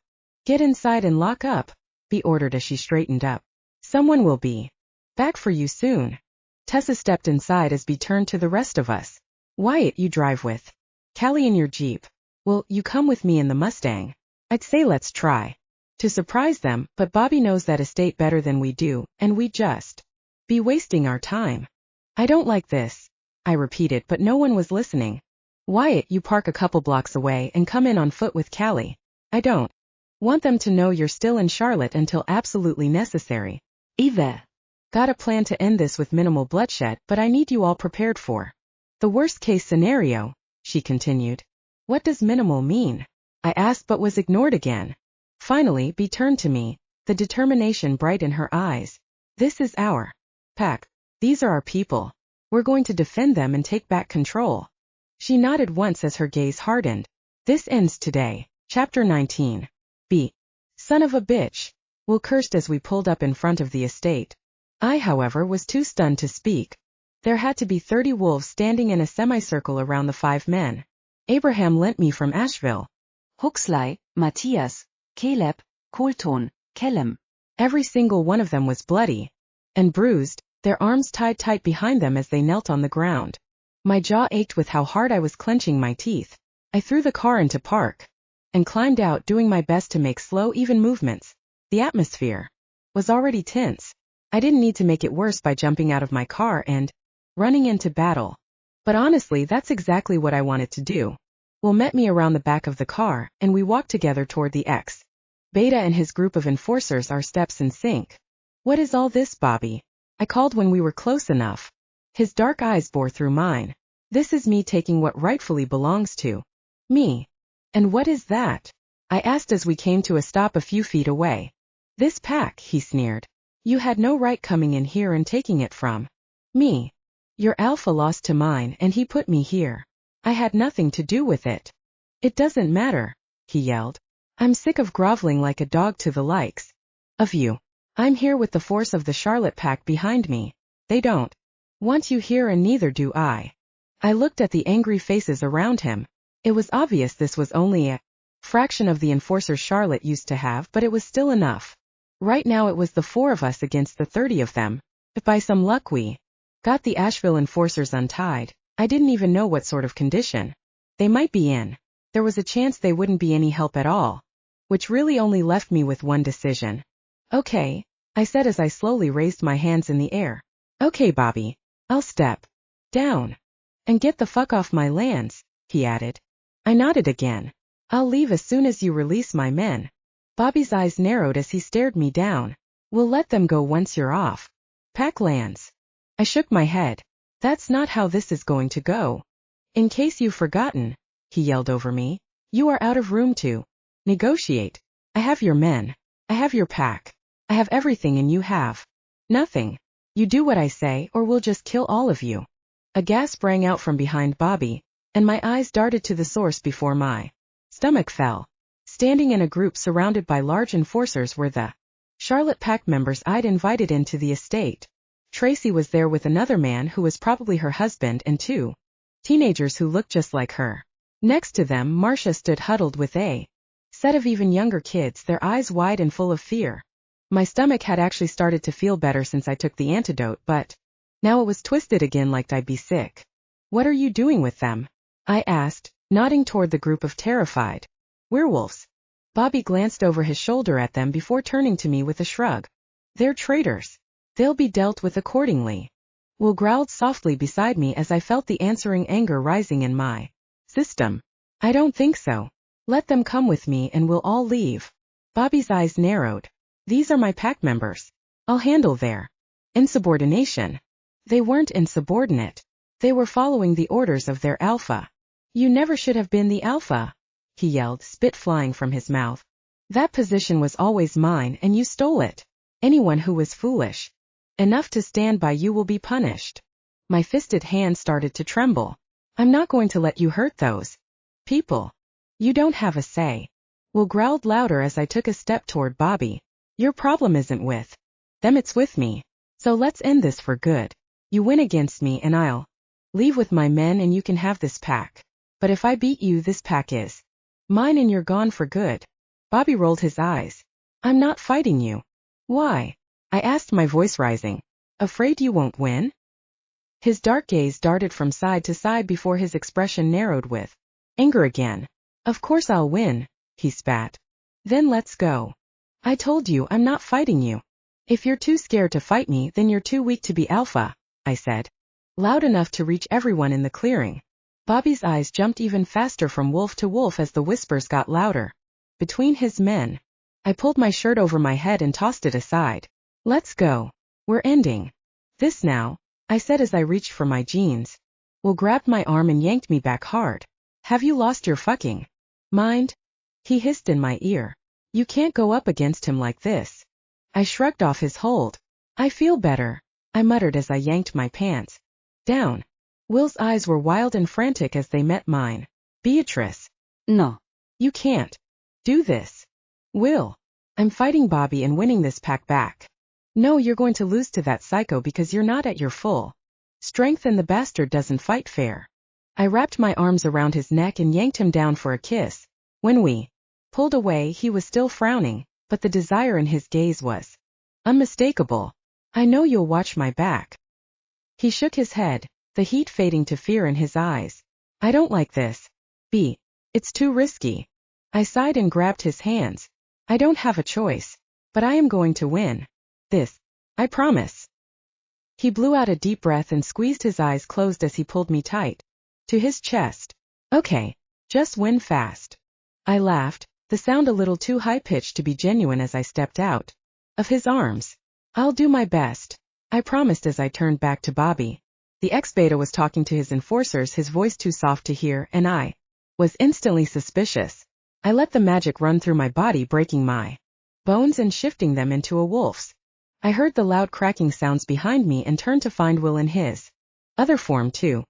Get inside and lock up, Bea ordered as she straightened up. Someone will be back for you soon. Tessa stepped inside as Bea turned to the rest of us. Wyatt, you drive with Callie in your Jeep. Will you come with me in the Mustang? I'd say let's try to surprise them, but Bobby knows that estate better than we do, and we'd just be wasting our time. I don't like this, I repeated, but no one was listening. Wyatt, you park a couple blocks away and come in on foot with Callie. I don't want them to know you're still in Charlotte until absolutely necessary. Eva. Got a plan to end this with minimal bloodshed, but I need you all prepared for the worst case scenario, she continued. What does minimal mean? I asked but was ignored again. Finally, Bea turned to me, the determination bright in her eyes. This is our pack. These are our people. We're going to defend them and take back control. She nodded once as her gaze hardened. This ends today. Chapter 19. Bea. Son of a bitch. Will cursed as we pulled up in front of the estate. I, however, was too stunned to speak. There had to be 30 wolves standing in a semicircle around the 5 men. Abraham lent me from Asheville. Huxley, Matthias, Caleb, Colton, Kellum. Every single one of them was bloody and bruised, their arms tied tight behind them as they knelt on the ground. My jaw ached with how hard I was clenching my teeth. I threw the car into park and climbed out, doing my best to make slow, even movements. The atmosphere was already tense. I didn't need to make it worse by jumping out of my car and running into battle. But honestly, that's exactly what I wanted to do. Will met me around the back of the car, and we walked together toward the X. Beta and his group of enforcers, our steps in sync. What is all this, Bobby? I called when we were close enough. His dark eyes bore through mine. This is me taking what rightfully belongs to me. And what is that? I asked as we came to a stop a few feet away. This pack, he sneered. You had no right coming in here and taking it from me. Your alpha lost to mine and he put me here. I had nothing to do with it. It doesn't matter, he yelled. I'm sick of groveling like a dog to the likes of you. I'm here with the force of the Charlotte pack behind me. They don't want you here and neither do I. I looked at the angry faces around him. It was obvious this was only a fraction of the enforcers Charlotte used to have, but it was still enough. Right now it was the 4 of us against the 30 of them. If by some luck we got the Asheville enforcers untied, I didn't even know what sort of condition they might be in. There was a chance they wouldn't be any help at all, which really only left me with one decision. Okay, I said as I slowly raised my hands in the air. Okay, Bobby, I'll step down and get the fuck off my lands, he added. I nodded again. I'll leave as soon as you release my men. Bobby's eyes narrowed as he stared me down. We'll let them go once you're off pack lands. I shook my head. That's not how this is going to go. In case you've forgotten, he yelled over me, you are out of room to negotiate. I have your men. I have your pack. I have everything and you have nothing. You do what I say or we'll just kill all of you. A gasp rang out from behind Bobby, and my eyes darted to the source before my stomach fell. Standing in a group surrounded by large enforcers were the Charlotte pack members I'd invited into the estate. Tracy was there with another man who was probably her husband and 2 teenagers who looked just like her. Next to them, Marcia stood huddled with a set of even younger kids, their eyes wide and full of fear. My stomach had actually started to feel better since I took the antidote, but now it was twisted again like I'd be sick. What are you doing with them? I asked, nodding toward the group of terrified werewolves. Bobby glanced over his shoulder at them before turning to me with a shrug. They're traitors. They'll be dealt with accordingly. Will growled softly beside me as I felt the answering anger rising in my system. I don't think so. Let them come with me and we'll all leave. Bobby's eyes narrowed. These are my pack members. I'll handle their insubordination. They weren't insubordinate. They were following the orders of their alpha. You never should have been the alpha, he yelled, spit flying from his mouth. That position was always mine and you stole it. Anyone who was foolish enough to stand by you will be punished. My fisted hand started to tremble. I'm not going to let you hurt those people. You don't have a say. Will growled louder as I took a step toward Bobby. Your problem isn't with them, it's with me. So let's end this for good. You win against me and I'll leave with my men and you can have this pack. But if I beat you, this pack is mine and you're gone for good. Bobby rolled his eyes. I'm not fighting you. Why? I asked, my voice rising. Afraid you won't win? His dark gaze darted from side to side before his expression narrowed with anger again. Of course I'll win, he spat. Then let's go. I told you I'm not fighting you. If you're too scared to fight me, then you're too weak to be alpha, I said, loud enough to reach everyone in the clearing. Bobby's eyes jumped even faster from wolf to wolf as the whispers got louder. Between his men. I pulled my shirt over my head and tossed it aside. Let's go. We're ending this now, I said as I reached for my jeans. Will grabbed my arm and yanked me back hard. Have you lost your fucking mind? He hissed in my ear. You can't go up against him like this. I shrugged off his hold. I feel better, I muttered as I yanked my pants. Down. Will's eyes were wild and frantic as they met mine. Beatrice. No. You can't do this. Will. I'm fighting Bobby and winning this pack back. No, you're going to lose to that psycho because you're not at your full strength and the bastard doesn't fight fair. I wrapped my arms around his neck and yanked him down for a kiss. When we pulled away, he was still frowning, but the desire in his gaze was unmistakable. I know you'll watch my back. He shook his head, the heat fading to fear in his eyes. I don't like this. B. It's too risky. I sighed and grabbed his hands. I don't have a choice, but I am going to win this. I promise. He blew out a deep breath and squeezed his eyes closed as he pulled me tight to his chest. Okay, just win fast. I laughed, the sound a little too high-pitched to be genuine as I stepped out of his arms. I'll do my best, I promised as I turned back to Bobby. The ex-beta was talking to his enforcers, his voice too soft to hear, and I was instantly suspicious. I let the magic run through my body, breaking my bones and shifting them into a wolf's. I heard the loud cracking sounds behind me and turned to find Will in his other form too.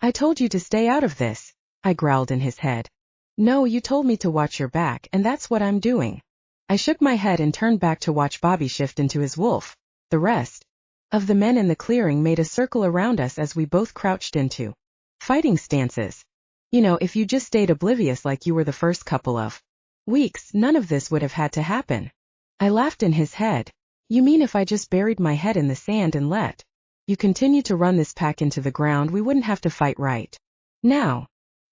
I told you to stay out of this, I growled in his head. No, you told me to watch your back, and that's what I'm doing. I shook my head and turned back to watch Bobby shift into his wolf. The rest of the men in the clearing made a circle around us as we both crouched into fighting stances. You know, if you just stayed oblivious like you were the first couple of weeks, none of this would have had to happen. I laughed in his head. You mean if I just buried my head in the sand and let you continue to run this pack into the ground, we wouldn't have to fight right now?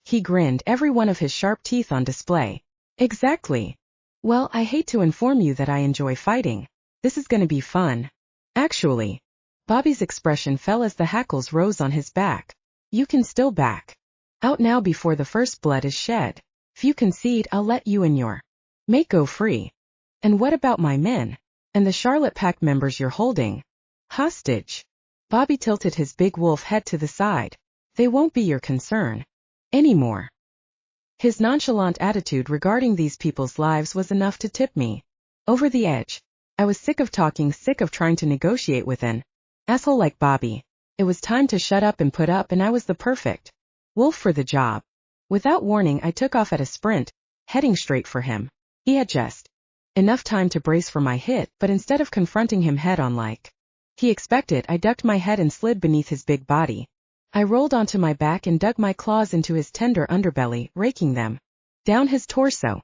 He grinned, every one of his sharp teeth on display. Exactly. Well, I hate to inform you that I enjoy fighting. This is gonna be fun. Actually. Bobby's expression fell as the hackles rose on his back. You can still back out now before the first blood is shed. If you concede, I'll let you and your mate go free. And what about my men? And the Charlotte pack members you're holding hostage? Bobby tilted his big wolf head to the side. They won't be your concern anymore. His nonchalant attitude regarding these people's lives was enough to tip me over the edge. I was sick of talking, sick of trying to negotiate with an asshole like Bobby. It was time to shut up and put up, and I was the perfect wolf for the job. Without warning, I took off at a sprint, heading straight for him. He had just enough time to brace for my hit, but instead of confronting him head-on like he expected, I ducked my head and slid beneath his big body. I rolled onto my back and dug my claws into his tender underbelly, raking them down his torso.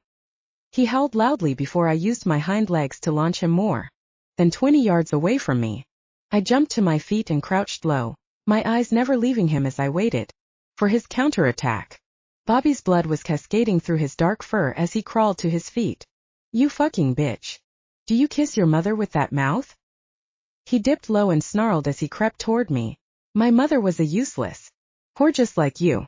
He howled loudly before I used my hind legs to launch him more than 20 yards away from me. I jumped to my feet and crouched low, my eyes never leaving him as I waited for his counterattack. Bobby's blood was cascading through his dark fur as he crawled to his feet. You fucking bitch. Do you kiss your mother with that mouth? He dipped low and snarled as he crept toward me. My mother was a useless whore just like you.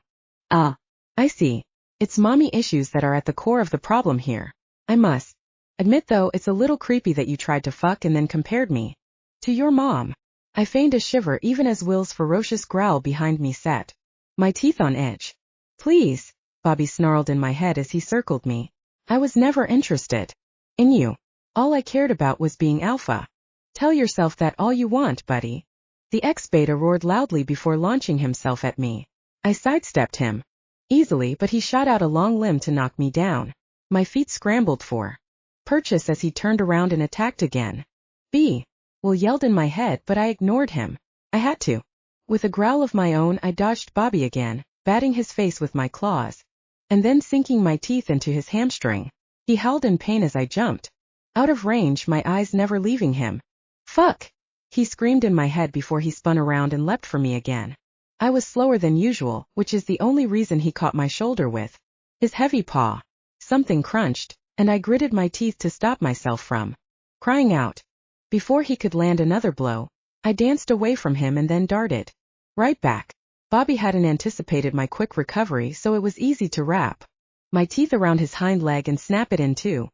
Ah, I see. It's mommy issues that are at the core of the problem here. I must admit though, it's a little creepy that you tried to fuck and then compared me to your mom. I feigned a shiver even as Will's ferocious growl behind me set my teeth on edge. Please, Bobby snarled in my head as he circled me. I was never interested in you. All I cared about was being alpha. Tell yourself that all you want, buddy. The ex-beta roared loudly before launching himself at me. I sidestepped him easily, but he shot out a long limb to knock me down. My feet scrambled for purchase as he turned around and attacked again. B. Will yelled in my head, but I ignored him. I had to. With a growl of my own, I dodged Bobby again, batting his face with my claws, and then sinking my teeth into his hamstring. He howled in pain as I jumped out of range, my eyes never leaving him. Fuck! He screamed in my head before he spun around and leapt for me again. I was slower than usual, which is the only reason he caught my shoulder with his heavy paw. Something crunched, and I gritted my teeth to stop myself from crying out. Before he could land another blow, I danced away from him and then darted right back. Bobby hadn't anticipated my quick recovery, so it was easy to wrap my teeth around his hind leg and snap it in two.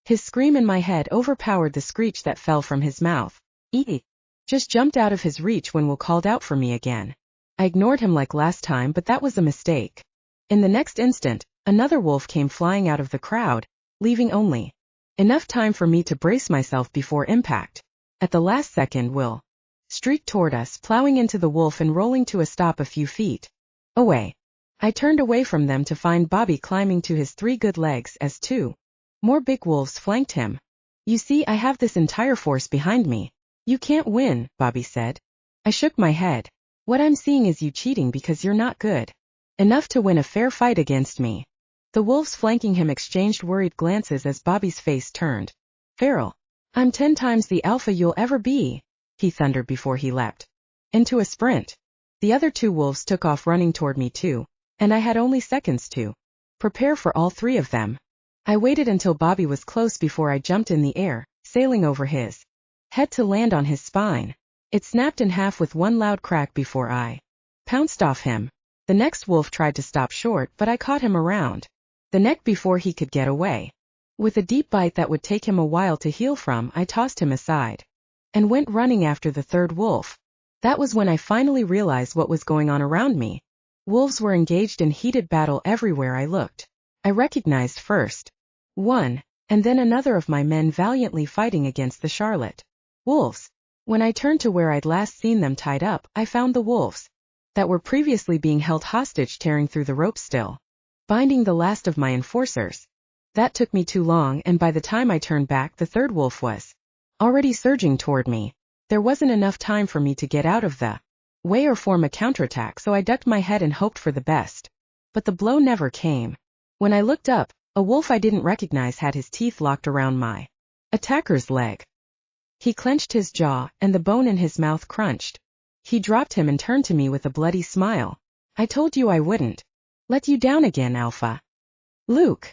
His scream in my head overpowered the screech that fell from his mouth. Just jumped out of his reach when Will called out for me again. I ignored him like last time, but that was a mistake. In the next instant, another wolf came flying out of the crowd, leaving only enough time for me to brace myself before impact. At the last second, Will streaked toward us, plowing into the wolf and rolling to a stop a few feet away. I turned away from them to find Bobby climbing to his 3 good legs as 2 more big wolves flanked him. You see, I have this entire force behind me. You can't win, Bobby said. I shook my head. What I'm seeing is you cheating because you're not good enough to win a fair fight against me. The wolves flanking him exchanged worried glances as Bobby's face turned feral. I'm 10 times the alpha you'll ever be, he thundered before he leapt into a sprint. The other 2 wolves took off running toward me too, and I had only seconds to prepare for all 3 of them. I waited until Bobby was close before I jumped in the air, sailing over his head to land on his spine. It snapped in half with one loud crack before I pounced off him. The next wolf tried to stop short, but I caught him around the neck before he could get away. With a deep bite that would take him a while to heal from, I tossed him aside and went running after the 3rd wolf. That was when I finally realized what was going on around me. Wolves were engaged in heated battle everywhere I looked. I recognized first one, and then another of my men valiantly fighting against the Charlotte wolves. When I turned to where I'd last seen them tied up, I found the wolves that were previously being held hostage tearing through the ropes still, binding the last of my enforcers. That took me too long, and by the time I turned back, the 3rd wolf was already surging toward me. There wasn't enough time for me to get out of the way or form a counterattack, so I ducked my head and hoped for the best. But the blow never came. When I looked up, a wolf I didn't recognize had his teeth locked around my attacker's leg. He clenched his jaw, and the bone in his mouth crunched. He dropped him and turned to me with a bloody smile. I told you I wouldn't let you down again, Alpha. Luke.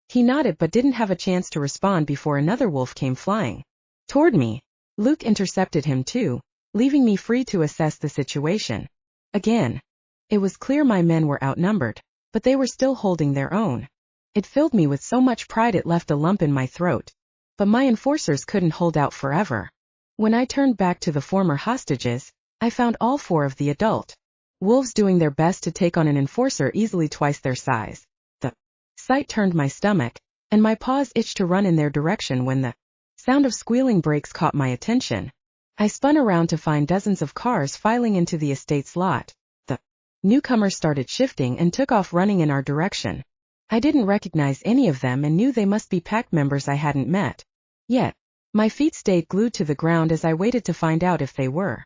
He nodded but didn't have a chance to respond before another wolf came flying toward me. Luke intercepted him too, leaving me free to assess the situation. Again, it was clear my men were outnumbered, but they were still holding their own. It filled me with so much pride it left a lump in my throat. But my enforcers couldn't hold out forever. When I turned back to the former hostages, I found all 4 of the adult wolves doing their best to take on an enforcer easily twice their size. The sight turned my stomach, and my paws itched to run in their direction when the sound of squealing brakes caught my attention. I spun around to find dozens of cars filing into the estate's lot. The newcomers started shifting and took off running in our direction. I didn't recognize any of them and knew they must be pack members I hadn't met yet. My feet stayed glued to the ground as I waited to find out if they were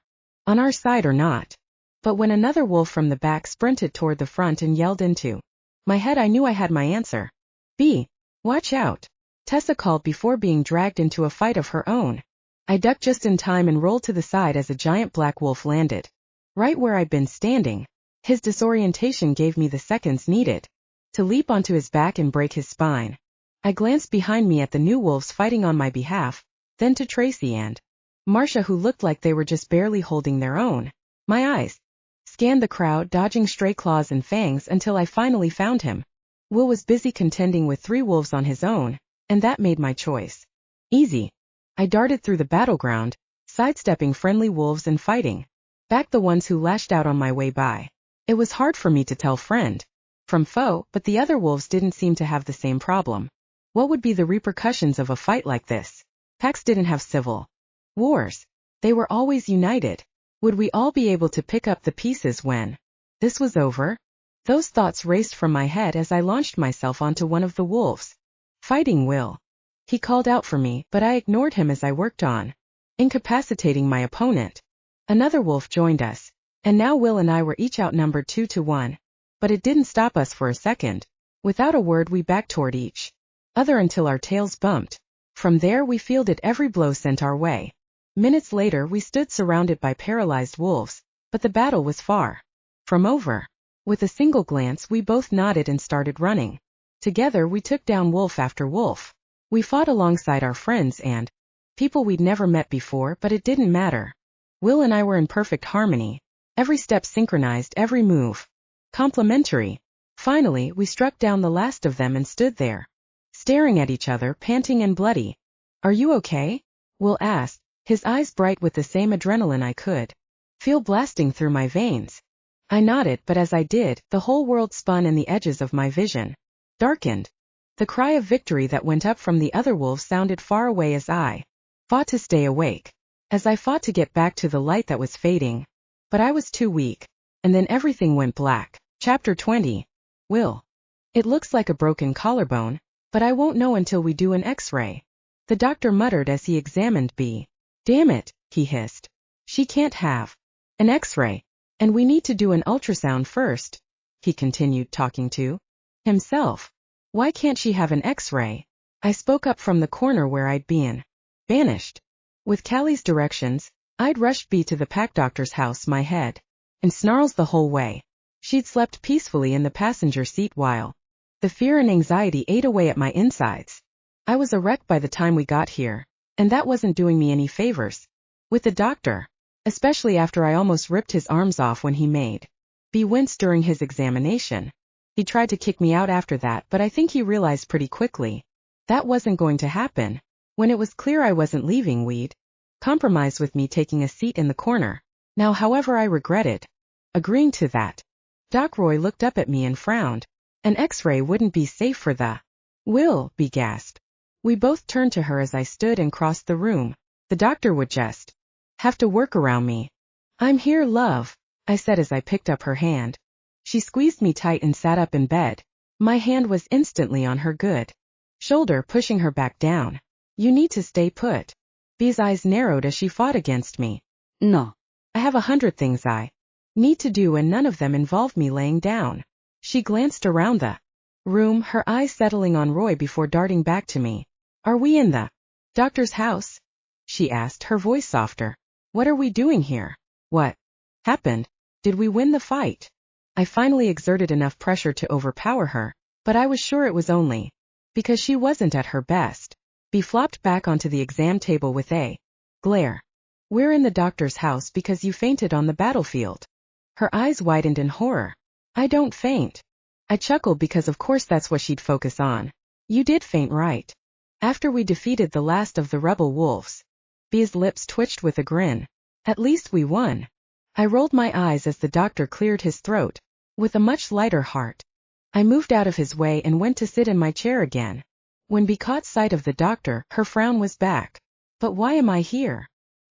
on our side or not. But when another wolf from the back sprinted toward the front and yelled into my head, I knew I had my answer. Bea, watch out, Tessa called before being dragged into a fight of her own. I ducked just in time and rolled to the side as a giant black wolf landed right where I'd been standing. His disorientation gave me the seconds needed to leap onto his back and break his spine. I glanced behind me at the new wolves fighting on my behalf, then to Tracy and Marcia, who looked like they were just barely holding their own. My eyes scanned the crowd, dodging stray claws and fangs until I finally found him. Will was busy contending with 3 wolves on his own, and that made my choice easy. I darted through the battleground, sidestepping friendly wolves and fighting back the ones who lashed out on my way by. It was hard for me to tell friend from foe, but the other wolves didn't seem to have the same problem. What would be the repercussions of a fight like this? Packs didn't have civil wars. They were always united. Would we all be able to pick up the pieces when this was over? Those thoughts raced from my head as I launched myself onto one of the wolves. Fighting Will. He called out for me, but I ignored him as I worked on incapacitating my opponent. Another wolf joined us, and now Will and I were each outnumbered 2 to 1. But it didn't stop us for a second. Without a word, we backed toward each other until our tails bumped. From there, we fielded every blow sent our way. Minutes later, we stood surrounded by paralyzed wolves, but the battle was far from over. With a single glance, we both nodded and started running. Together, we took down wolf after wolf. We fought alongside our friends and people we'd never met before, but it didn't matter. Will and I were in perfect harmony. Every step synchronized, every move complementary. Finally, we struck down the last of them and stood there, staring at each other, panting and bloody. Are you okay? Will asked, his eyes bright with the same adrenaline I could feel blasting through my veins. I nodded, but as I did, the whole world spun and the edges of my vision darkened. The cry of victory that went up from the other wolves sounded far away as I fought to stay awake. as I fought to get back to the light that was fading. But I was too weak. And then everything went black. Chapter 20. Will. It looks like a broken collarbone, but I won't know until we do an X-ray. The doctor muttered as he examined Bea. Damn it, he hissed. She can't have an X-ray. And we need to do an ultrasound first. He continued, talking to himself. Why can't she have an X-ray? I spoke up from the corner where I'd been banished. With Callie's directions, I'd rushed Bea to the pack doctor's house, my head in snarls the whole way. She'd slept peacefully in the passenger seat while the fear and anxiety ate away at my insides. I was a wreck by the time we got here, and that wasn't doing me any favors with the doctor, especially after I almost ripped his arms off when he made Bea wince during his examination. He tried to kick me out after that, but I think he realized pretty quickly that wasn't going to happen. When it was clear I wasn't leaving, we'd compromised with me taking a seat in the corner. Now, however, I regretted agreeing to that. Doc Roy looked up at me and frowned. An X-ray wouldn't be safe for the Will, Bea gasped. We both turned to her as I stood and crossed the room. The doctor would just have to work around me. I'm here, love, I said as I picked up her hand. She squeezed me tight and sat up in bed. My hand was instantly on her good shoulder, pushing her back down. You need to stay put. Bea's eyes narrowed as she fought against me. No. I have 100 things I need to do, and none of them involve me laying down. She glanced around the room, her eyes settling on Roy before darting back to me. Are we in the doctor's house? She asked, her voice softer. What are we doing here? What happened? Did we win the fight? I finally exerted enough pressure to overpower her, but I was sure it was only because she wasn't at her best. Bea flopped back onto the exam table with a glare. We're in the doctor's house because you fainted on the battlefield. Her eyes widened in horror. I don't faint. I chuckled because of course that's what she'd focus on. You did faint, right? After we defeated the last of the rebel wolves. Bea's lips twitched with a grin. At least we won. I rolled my eyes as the doctor cleared his throat. With a much lighter heart, I moved out of his way and went to sit in my chair again. When Bea caught sight of the doctor, her frown was back. But why am I here?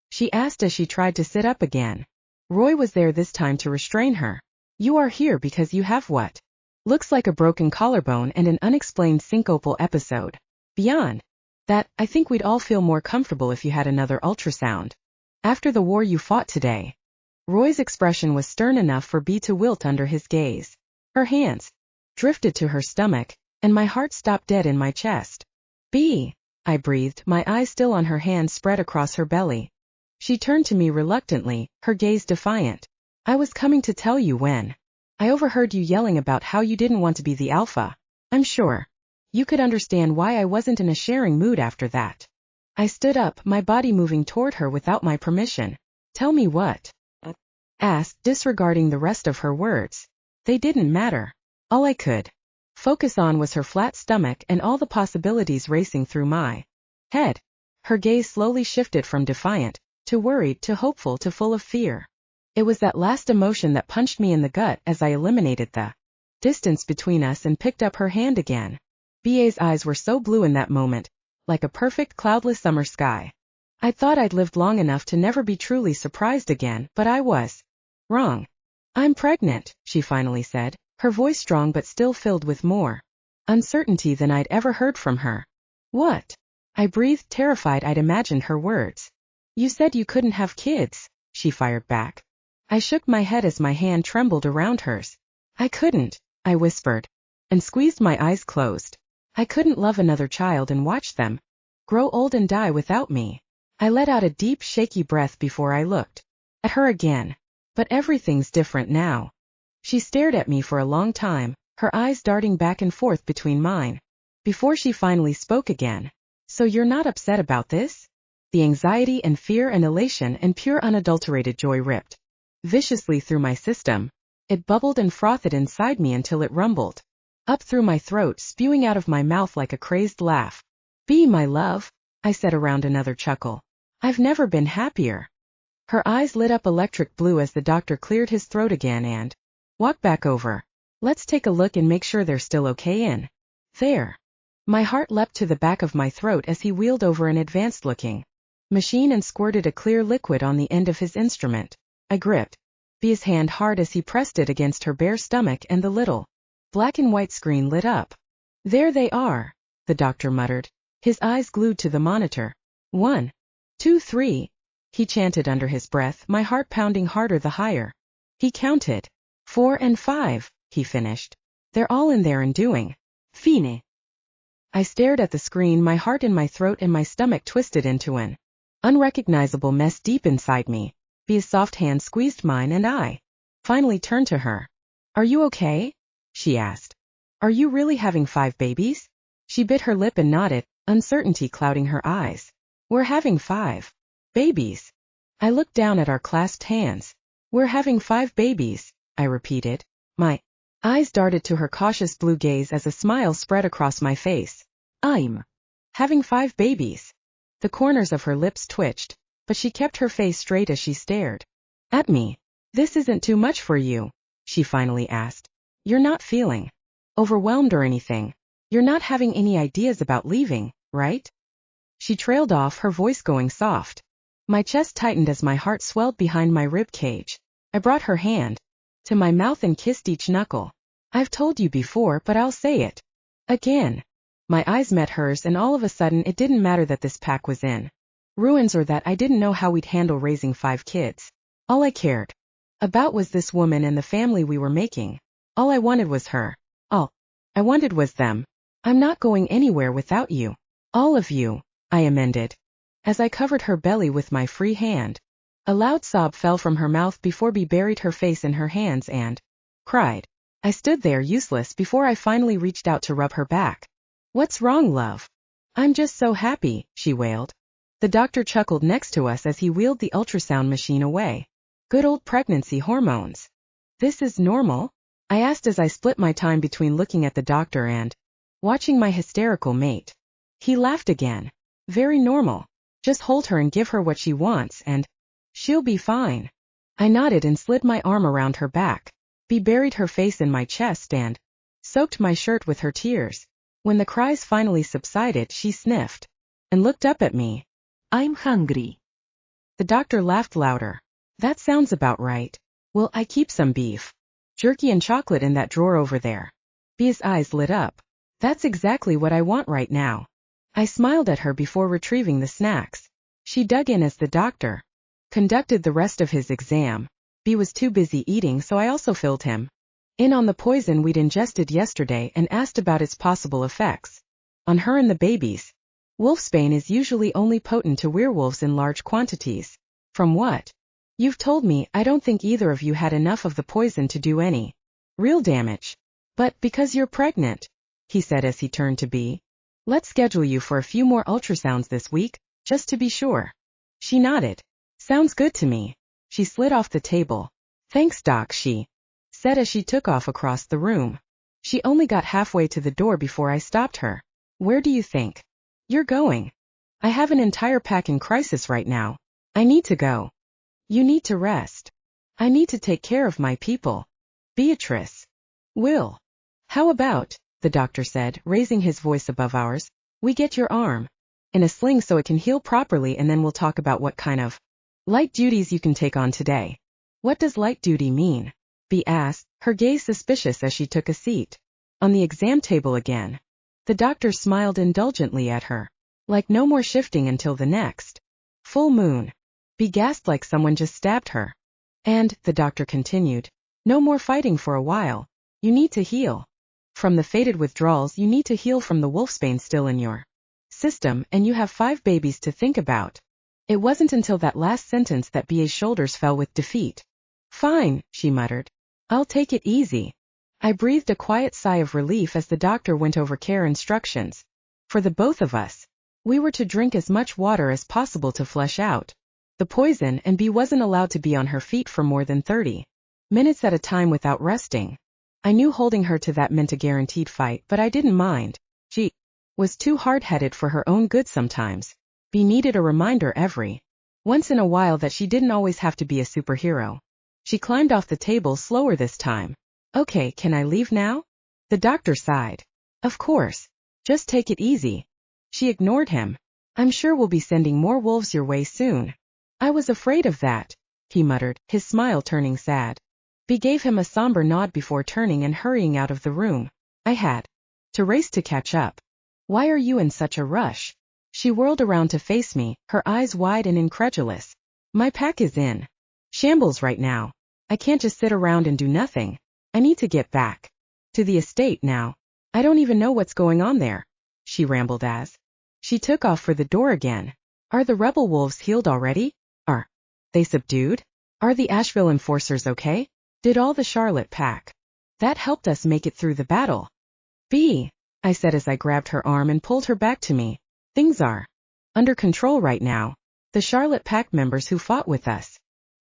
She asked as she tried to sit up again. Roy was there this time to restrain her. You are here because you have what looks like a broken collarbone and an unexplained syncopal episode. Beyond that, I think we'd all feel more comfortable if you had another ultrasound. After the war you fought today. Roy's expression was stern enough for Bea to wilt under his gaze. Her hands drifted to her stomach, and my heart stopped dead in my chest. Bea, I breathed, my eyes still on her hand spread across her belly. She turned to me reluctantly, her gaze defiant. I was coming to tell you when I overheard you yelling about how you didn't want to be the alpha. I'm sure you could understand why I wasn't in a sharing mood after that. I stood up, my body moving toward her without my permission. Tell me what? Asked, disregarding the rest of her words. They didn't matter. All I could focus on was her flat stomach and all the possibilities racing through my head. Her gaze slowly shifted from defiant to worried to hopeful to full of fear. It was that last emotion that punched me in the gut as I eliminated the distance between us and picked up her hand again. Bea's eyes were so blue in that moment, like a perfect cloudless summer sky. I thought I'd lived long enough to never be truly surprised again, but I was wrong. I'm pregnant, she finally said, her voice strong but still filled with more uncertainty than I'd ever heard from her. What? I breathed, terrified I'd imagined her words. You said you couldn't have kids, she fired back. I shook my head as my hand trembled around hers. I couldn't, I whispered, and squeezed my eyes closed. I couldn't love another child and watch them grow old and die without me. I let out a deep, shaky breath before I looked at her again. But everything's different now. She stared at me for a long time, her eyes darting back and forth between mine, before she finally spoke again. So you're not upset about this? The anxiety and fear and elation and pure unadulterated joy ripped viciously through my system. It bubbled and frothed inside me until it rumbled up through my throat, spewing out of my mouth like a crazed laugh. Bea, my love, I said around another chuckle. I've never been happier. Her eyes lit up electric blue as the doctor cleared his throat again and walked back over. Let's take a look and make sure they're still okay in there. My heart leapt to the back of my throat as he wheeled over and advanced, looking machine and squirted a clear liquid on the end of his instrument. I gripped Bea's hand hard as he pressed it against her bare stomach, and the little black and white screen lit up. There they are, the doctor muttered, his eyes glued to the monitor. 1, 2, 3, he chanted under his breath, my heart pounding harder the higher. He counted. 4 and 5, he finished. They're all in there and doing. Fine. I stared at the screen, my heart in my throat and my stomach twisted into an unrecognizable mess deep inside me. Bea's soft hand squeezed mine and I finally turned to her. Are you okay? She asked. Are you really having 5 babies? She bit her lip and nodded, uncertainty clouding her eyes. We're having 5 babies. I looked down at our clasped hands. We're having 5 babies, I repeated. My eyes darted to her cautious blue gaze as a smile spread across my face. I'm having 5 babies. The corners of her lips twitched, but she kept her face straight as she stared at me. This isn't too much for you, she finally asked. You're not feeling overwhelmed or anything. You're not having any ideas about leaving, right? She trailed off, her voice going soft. My chest tightened as my heart swelled behind my rib cage. I brought her hand to my mouth and kissed each knuckle. I've told you before, but I'll say it again. My eyes met hers, and all of a sudden it didn't matter that this pack was in ruins or that I didn't know how we'd handle raising 5 kids. All I cared about was this woman and the family we were making. All I wanted was her. All I wanted was them. I'm not going anywhere without you. All of you, I amended, as I covered her belly with my free hand. A loud sob fell from her mouth before Bea buried her face in her hands and cried. I stood there useless before I finally reached out to rub her back. What's wrong, love? I'm just so happy, she wailed. The doctor chuckled next to us as he wheeled the ultrasound machine away. Good old pregnancy hormones. This is normal? I asked as I split my time between looking at the doctor and watching my hysterical mate. He laughed again. Very normal. Just hold her and give her what she wants and she'll be fine. I nodded and slid my arm around her back. Bea buried her face in my chest and soaked my shirt with her tears. When the cries finally subsided, she sniffed and looked up at me. I'm hungry. The doctor laughed louder. That sounds about right. Well, I keep some beef jerky and chocolate in that drawer over there. Bea's eyes lit up. That's exactly what I want right now. I smiled at her before retrieving the snacks. She dug in as the doctor conducted the rest of his exam. Bea was too busy eating, so I also filled him in on the poison we'd ingested yesterday and asked about its possible effects on her and the babies. Wolfsbane is usually only potent to werewolves in large quantities. From what you've told me, I don't think either of you had enough of the poison to do any real damage. But because you're pregnant, he said as he turned to Bea, let's schedule you for a few more ultrasounds this week, just to be sure. She nodded. Sounds good to me. She slid off the table. Thanks, Doc, she said as she took off across the room. She only got halfway to the door before I stopped her. Where do you think you're going? I have an entire pack in crisis right now. I need to go. You need to rest. I need to take care of my people. Beatrice. Will. How about, the doctor said, raising his voice above ours, we get your arm in a sling so it can heal properly, and then we'll talk about what kind of light duties you can take on today. What does light duty mean? Bea asked, her gaze suspicious as she took a seat on the exam table again. The doctor smiled indulgently at her. Like no more shifting until the next full moon. Bea gasped like someone just stabbed her. And, the doctor continued, no more fighting for a while. You need to heal from the faded withdrawals. You need to heal from the wolfsbane still in your system, and you have 5 babies to think about. It wasn't until that last sentence that Bea's shoulders fell with defeat. Fine, she muttered. I'll take it easy. I breathed a quiet sigh of relief as the doctor went over care instructions. For the both of us, we were to drink as much water as possible to flush out the poison, and Bea wasn't allowed to be on her feet for more than 30 minutes at a time without resting. I knew holding her to that meant a guaranteed fight, but I didn't mind. She was too hard-headed for her own good sometimes. Bea needed a reminder every once in a while that she didn't always have to be a superhero. She climbed off the table slower this time. Okay, can I leave now? The doctor sighed. Of course. Just take it easy. She ignored him. I'm sure we'll be sending more wolves your way soon. I was afraid of that, he muttered, his smile turning sad. Bea gave him a somber nod before turning and hurrying out of the room. I had to race to catch up. Why are you in such a rush? She whirled around to face me, her eyes wide and incredulous. My pack is in shambles right now. I can't just sit around and do nothing. I need to get back to the estate now. I don't even know what's going on there, she rambled as she took off for the door again. Are the rebel wolves healed already? Are they subdued? Are the Asheville enforcers okay? Did all the Charlotte pack that helped us make it through the battle? Bea, I said as I grabbed her arm and pulled her back to me. Things are under control right now. The Charlotte pack members who fought with us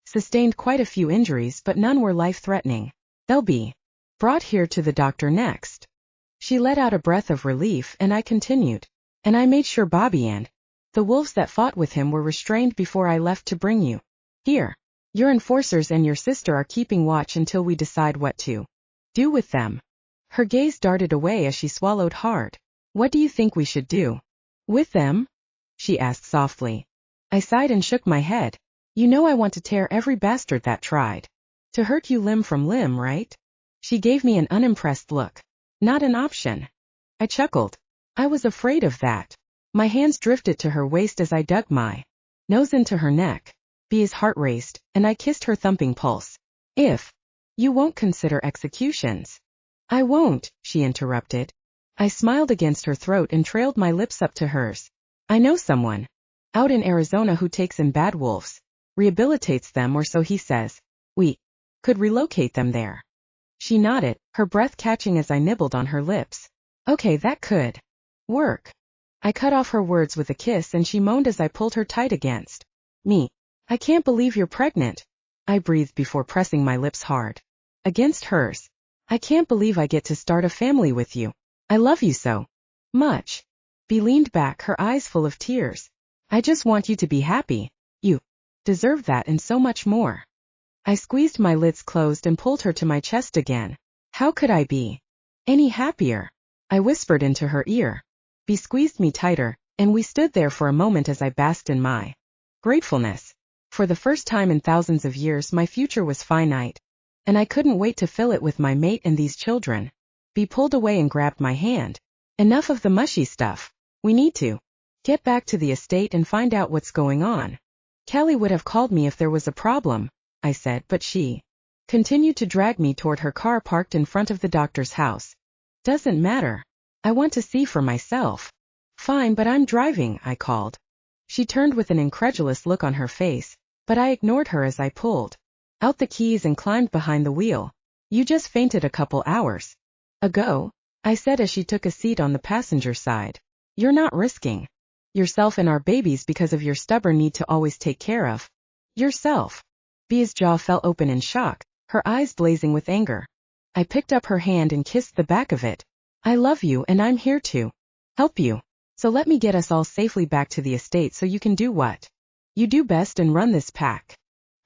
sustained quite a few injuries, but none were life-threatening. They'll be brought here to the doctor next. She let out a breath of relief, and I continued. And I made sure Bobby and the wolves that fought with him were restrained before I left to bring you here. Your enforcers and your sister are keeping watch until we decide what to do with them. Her gaze darted away as she swallowed hard. What do you think we should do with them? She asked softly. I sighed and shook my head. You know I want to tear every bastard that tried to hurt you limb from limb, right? She gave me an unimpressed look. Not an option. I chuckled. I was afraid of that. My hands drifted to her waist as I dug my nose into her neck. Bea's heart raced, and I kissed her thumping pulse. If you won't consider executions. I won't, she interrupted. I smiled against her throat and trailed my lips up to hers. I know someone out in Arizona who takes in bad wolves, rehabilitates them, or so he says. We could relocate them there. She nodded, her breath catching as I nibbled on her lips. Okay, that could work. I cut off her words with a kiss, and she moaned as I pulled her tight against me. I can't believe you're pregnant, I breathed before pressing my lips hard against hers. I can't believe I get to start a family with you. I love you so much. Bea leaned back, her eyes full of tears. I just want you to be happy. You deserve that and so much more. I squeezed my lids closed and pulled her to my chest again. How could I be any happier? I whispered into her ear. Bea squeezed me tighter, and we stood there for a moment as I basked in my gratefulness. For the first time in thousands of years, my future was finite, and I couldn't wait to fill it with my mate and these children. Bea pulled away and grabbed my hand. Enough of the mushy stuff. We need to get back to the estate and find out what's going on. Callie would have called me if there was a problem, I said, but she continued to drag me toward her car parked in front of the doctor's house. Doesn't matter. I want to see for myself. Fine, but I'm driving, I called. She turned with an incredulous look on her face, but I ignored her as I pulled out the keys and climbed behind the wheel. You just fainted a couple hours ago, I said as she took a seat on the passenger side. You're not risking yourself and our babies because of your stubborn need to always take care of yourself. Bea's jaw fell open in shock, her eyes blazing with anger. I picked up her hand and kissed the back of it. I love you, and I'm here to help you. So let me get us all safely back to the estate so you can do what you do best and run this pack.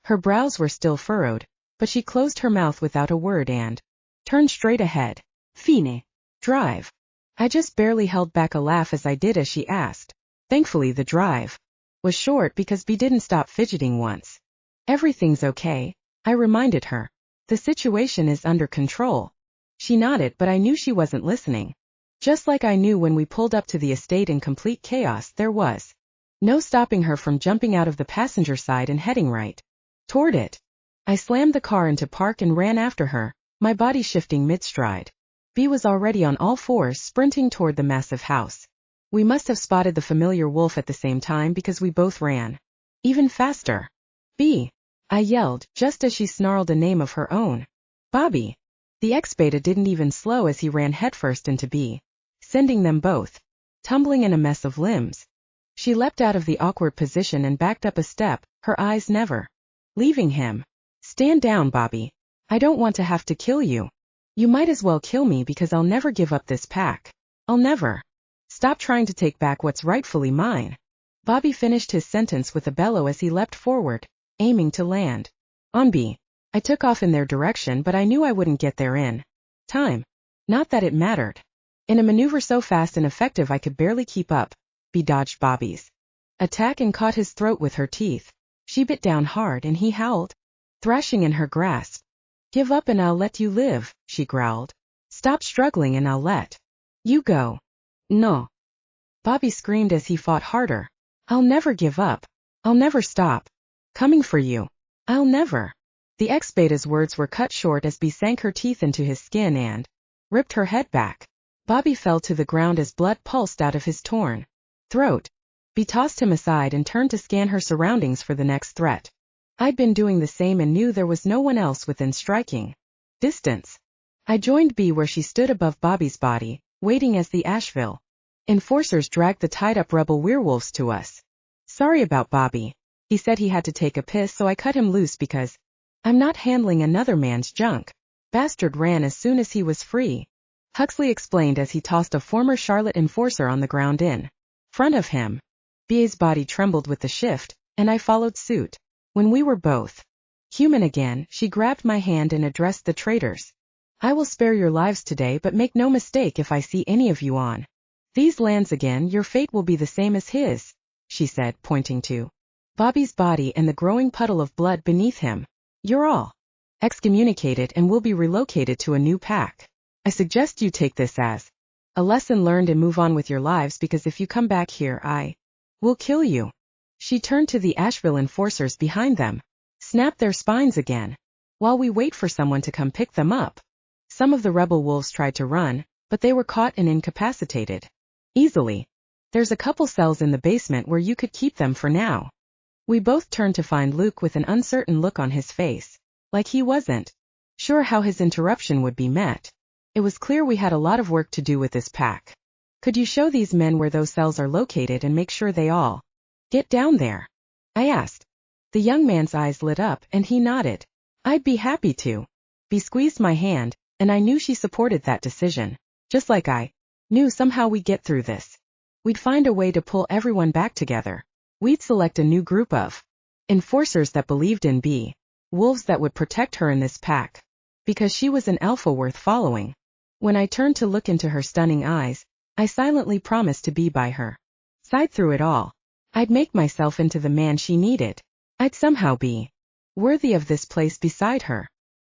Her brows were still furrowed, but she closed her mouth without a word and turned straight ahead. Fine. Drive. I just barely held back a laugh as I did as she asked. Thankfully the drive was short because Bea didn't stop fidgeting once. Everything's okay, I reminded her. The situation is under control. She nodded, but I knew she wasn't listening. Just like I knew when we pulled up to the estate in complete chaos, there was no stopping her from jumping out of the passenger side and heading right toward it. I slammed the car into park and ran after her, my body shifting mid-stride. Bea was already on all fours, sprinting toward the massive house. We must have spotted the familiar wolf at the same time because we both ran even faster. Bea, I yelled, just as she snarled a name of her own. Bobby. The ex-beta didn't even slow as he ran headfirst into Bea, sending them both tumbling in a mess of limbs. She leapt out of the awkward position and backed up a step, her eyes never leaving him. Stand down, Bobby. I don't want to have to kill you. You might as well kill me because I'll never give up this pack. I'll never stop trying to take back what's rightfully mine. Bobby finished his sentence with a bellow as he leapt forward, aiming to land on Bea. I took off in their direction, but I knew I wouldn't get there in time. Not that it mattered. In a maneuver so fast and effective I could barely keep up, Bea dodged Bobby's attack and caught his throat with her teeth. She bit down hard and he howled, thrashing in her grasp. Give up and I'll let you live, she growled. Stop struggling and I'll let you go. No. Bobby screamed as he fought harder. I'll never give up. I'll never stop coming for you. I'll never. The ex-beta's words were cut short as Bea sank her teeth into his skin and ripped her head back. Bobby fell to the ground as blood pulsed out of his torn throat. Bea tossed him aside and turned to scan her surroundings for the next threat. I'd been doing the same and knew there was no one else within striking distance. I joined Bea where she stood above Bobby's body, waiting as the Asheville enforcers dragged the tied-up rebel werewolves to us. Sorry about Bobby. He said he had to take a piss, so I cut him loose because I'm not handling another man's junk. Bastard ran as soon as he was free, Huxley explained as he tossed a former Charlotte enforcer on the ground in front of him. Bea's body trembled with the shift, and I followed suit. When we were both human again, she grabbed my hand and addressed the traitors. I will spare your lives today, but make no mistake, if I see any of you on these lands again, your fate will be the same as his, she said, pointing to Bobby's body and the growing puddle of blood beneath him. You're all excommunicated and will be relocated to a new pack. I suggest you take this as a lesson learned and move on with your lives, because if you come back here, I will kill you. She turned to the Asheville enforcers behind them. Snap their spines again, while we wait for someone to come pick them up. Some of the rebel wolves tried to run, but they were caught and incapacitated easily. There's a couple cells in the basement where you could keep them for now. We both turned to find Luke with an uncertain look on his face, like he wasn't sure how his interruption would be met. It was clear we had a lot of work to do with this pack. Could you show these men where those cells are located and make sure they all get down there? I asked. The young man's eyes lit up and he nodded. I'd be happy to. Bea squeezed my hand, and I knew she supported that decision. Just like I knew somehow we'd get through this. We'd find a way to pull everyone back together. We'd select a new group of enforcers that believed in Bea, wolves that would protect her in this pack, because she was an alpha worth following. When I turned to look into her stunning eyes, I silently promised to be by her side through it all. I'd make myself into the man she needed. I'd somehow be worthy of this place beside her.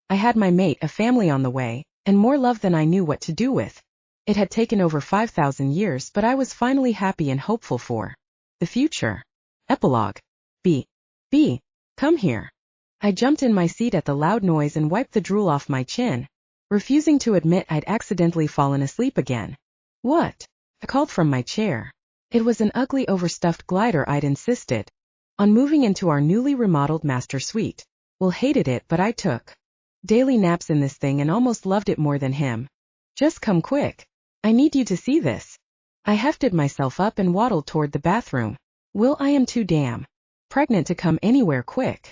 I had my mate, a family on the way, and more love than I knew what to do with. It had taken over 5,000 years, but I was finally happy and hopeful for the future. Epilogue. Bea, come here. I jumped in my seat at the loud noise and wiped the drool off my chin, refusing to admit I'd accidentally fallen asleep again. What? I called from my chair. It was an ugly overstuffed glider I'd insisted on moving into our newly remodeled master suite. Will hated it, but I took daily naps in this thing and almost loved it more than him. Just come quick. I need you to see this. I hefted myself up and waddled toward the bathroom. Will, I am too damn pregnant to come anywhere quick.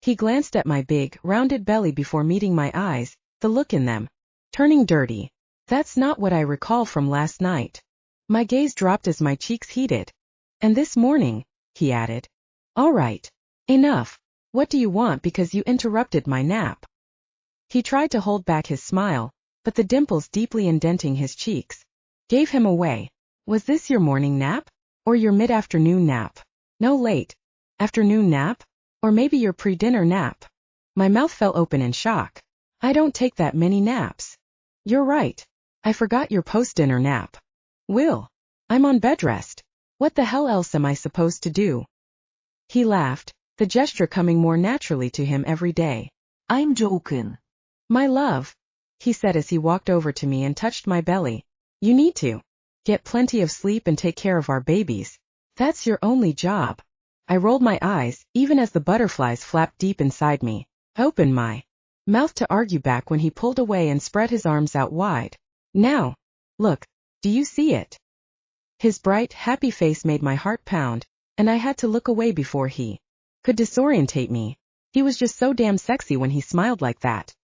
He glanced at my big, rounded belly before meeting my eyes, the look in them turning dirty. That's not what I recall from last night. My gaze dropped as my cheeks heated. And this morning, he added. All right. Enough. What do you want, because you interrupted my nap? He tried to hold back his smile, but the dimples deeply indenting his cheeks gave him away. Was this your morning nap? Or your mid-afternoon nap? No, late afternoon nap? Or maybe your pre-dinner nap? My mouth fell open in shock. I don't take that many naps. You're right. I forgot your post-dinner nap. Will, I'm on bed rest. What the hell else am I supposed to do? He laughed, the gesture coming more naturally to him every day. I'm joking. My love, he said as he walked over to me and touched my belly. You need to get plenty of sleep and take care of our babies. That's your only job. I rolled my eyes, even as the butterflies flapped deep inside me. I opened my mouth to argue back when he pulled away and spread his arms out wide. Now, look, do you see it? His bright, happy face made my heart pound, and I had to look away before he could disorientate me. He was just so damn sexy when he smiled like that.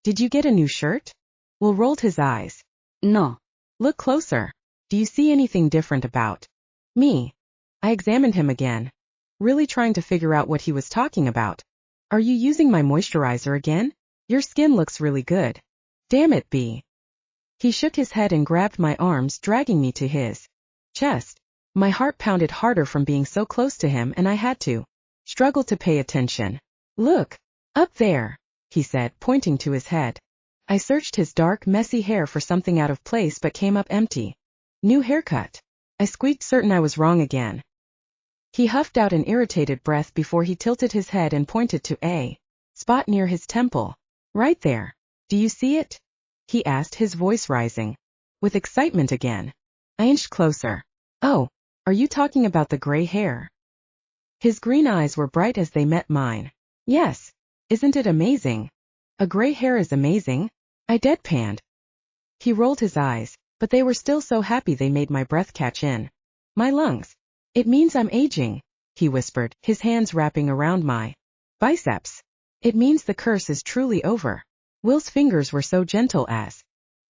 Did you get a new shirt? Will rolled his eyes. No. Look closer. Do you see anything different about me? I examined him again, really trying to figure out what he was talking about. Are you using my moisturizer again? Your skin looks really good. Damn it, Bea. He shook his head and grabbed my arms, dragging me to his chest. My heart pounded harder from being so close to him, and I had to struggle to pay attention. Look, up there, he said, pointing to his head. I searched his dark, messy hair for something out of place but came up empty. New haircut. I squeaked, certain I was wrong again. He huffed out an irritated breath before he tilted his head and pointed to a spot near his temple. Right there. Do you see it? He asked, his voice rising with excitement again. I inched closer. Oh, are you talking about the gray hair? His green eyes were bright as they met mine. Yes. Isn't it amazing? A gray hair is amazing. I deadpanned. He rolled his eyes, but they were still so happy they made my breath catch in my lungs. It means I'm aging, he whispered, his hands wrapping around my biceps. It means the curse is truly over. Will's fingers were so gentle as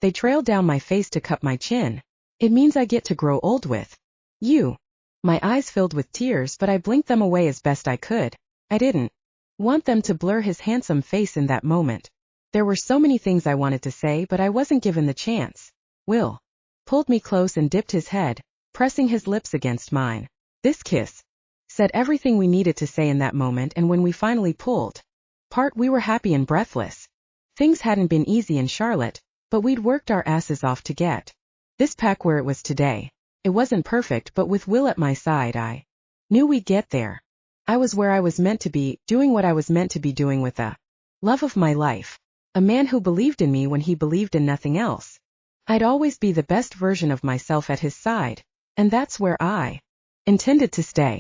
they trailed down my face to cup my chin. It means I get to grow old with you. My eyes filled with tears, but I blinked them away as best I could. I didn't want them to blur his handsome face in that moment. There were so many things I wanted to say, but I wasn't given the chance. Will pulled me close and dipped his head, pressing his lips against mine. This kiss said everything we needed to say in that moment, and when we finally pulled apart, we were happy and breathless. Things hadn't been easy in Charlotte, but we'd worked our asses off to get this pack where it was today. It wasn't perfect, but with Will at my side, I knew we'd get there. I was where I was meant to be, doing what I was meant to be doing with the love of my life. A man who believed in me when he believed in nothing else. I'd always be the best version of myself at his side, and that's where I intended to stay.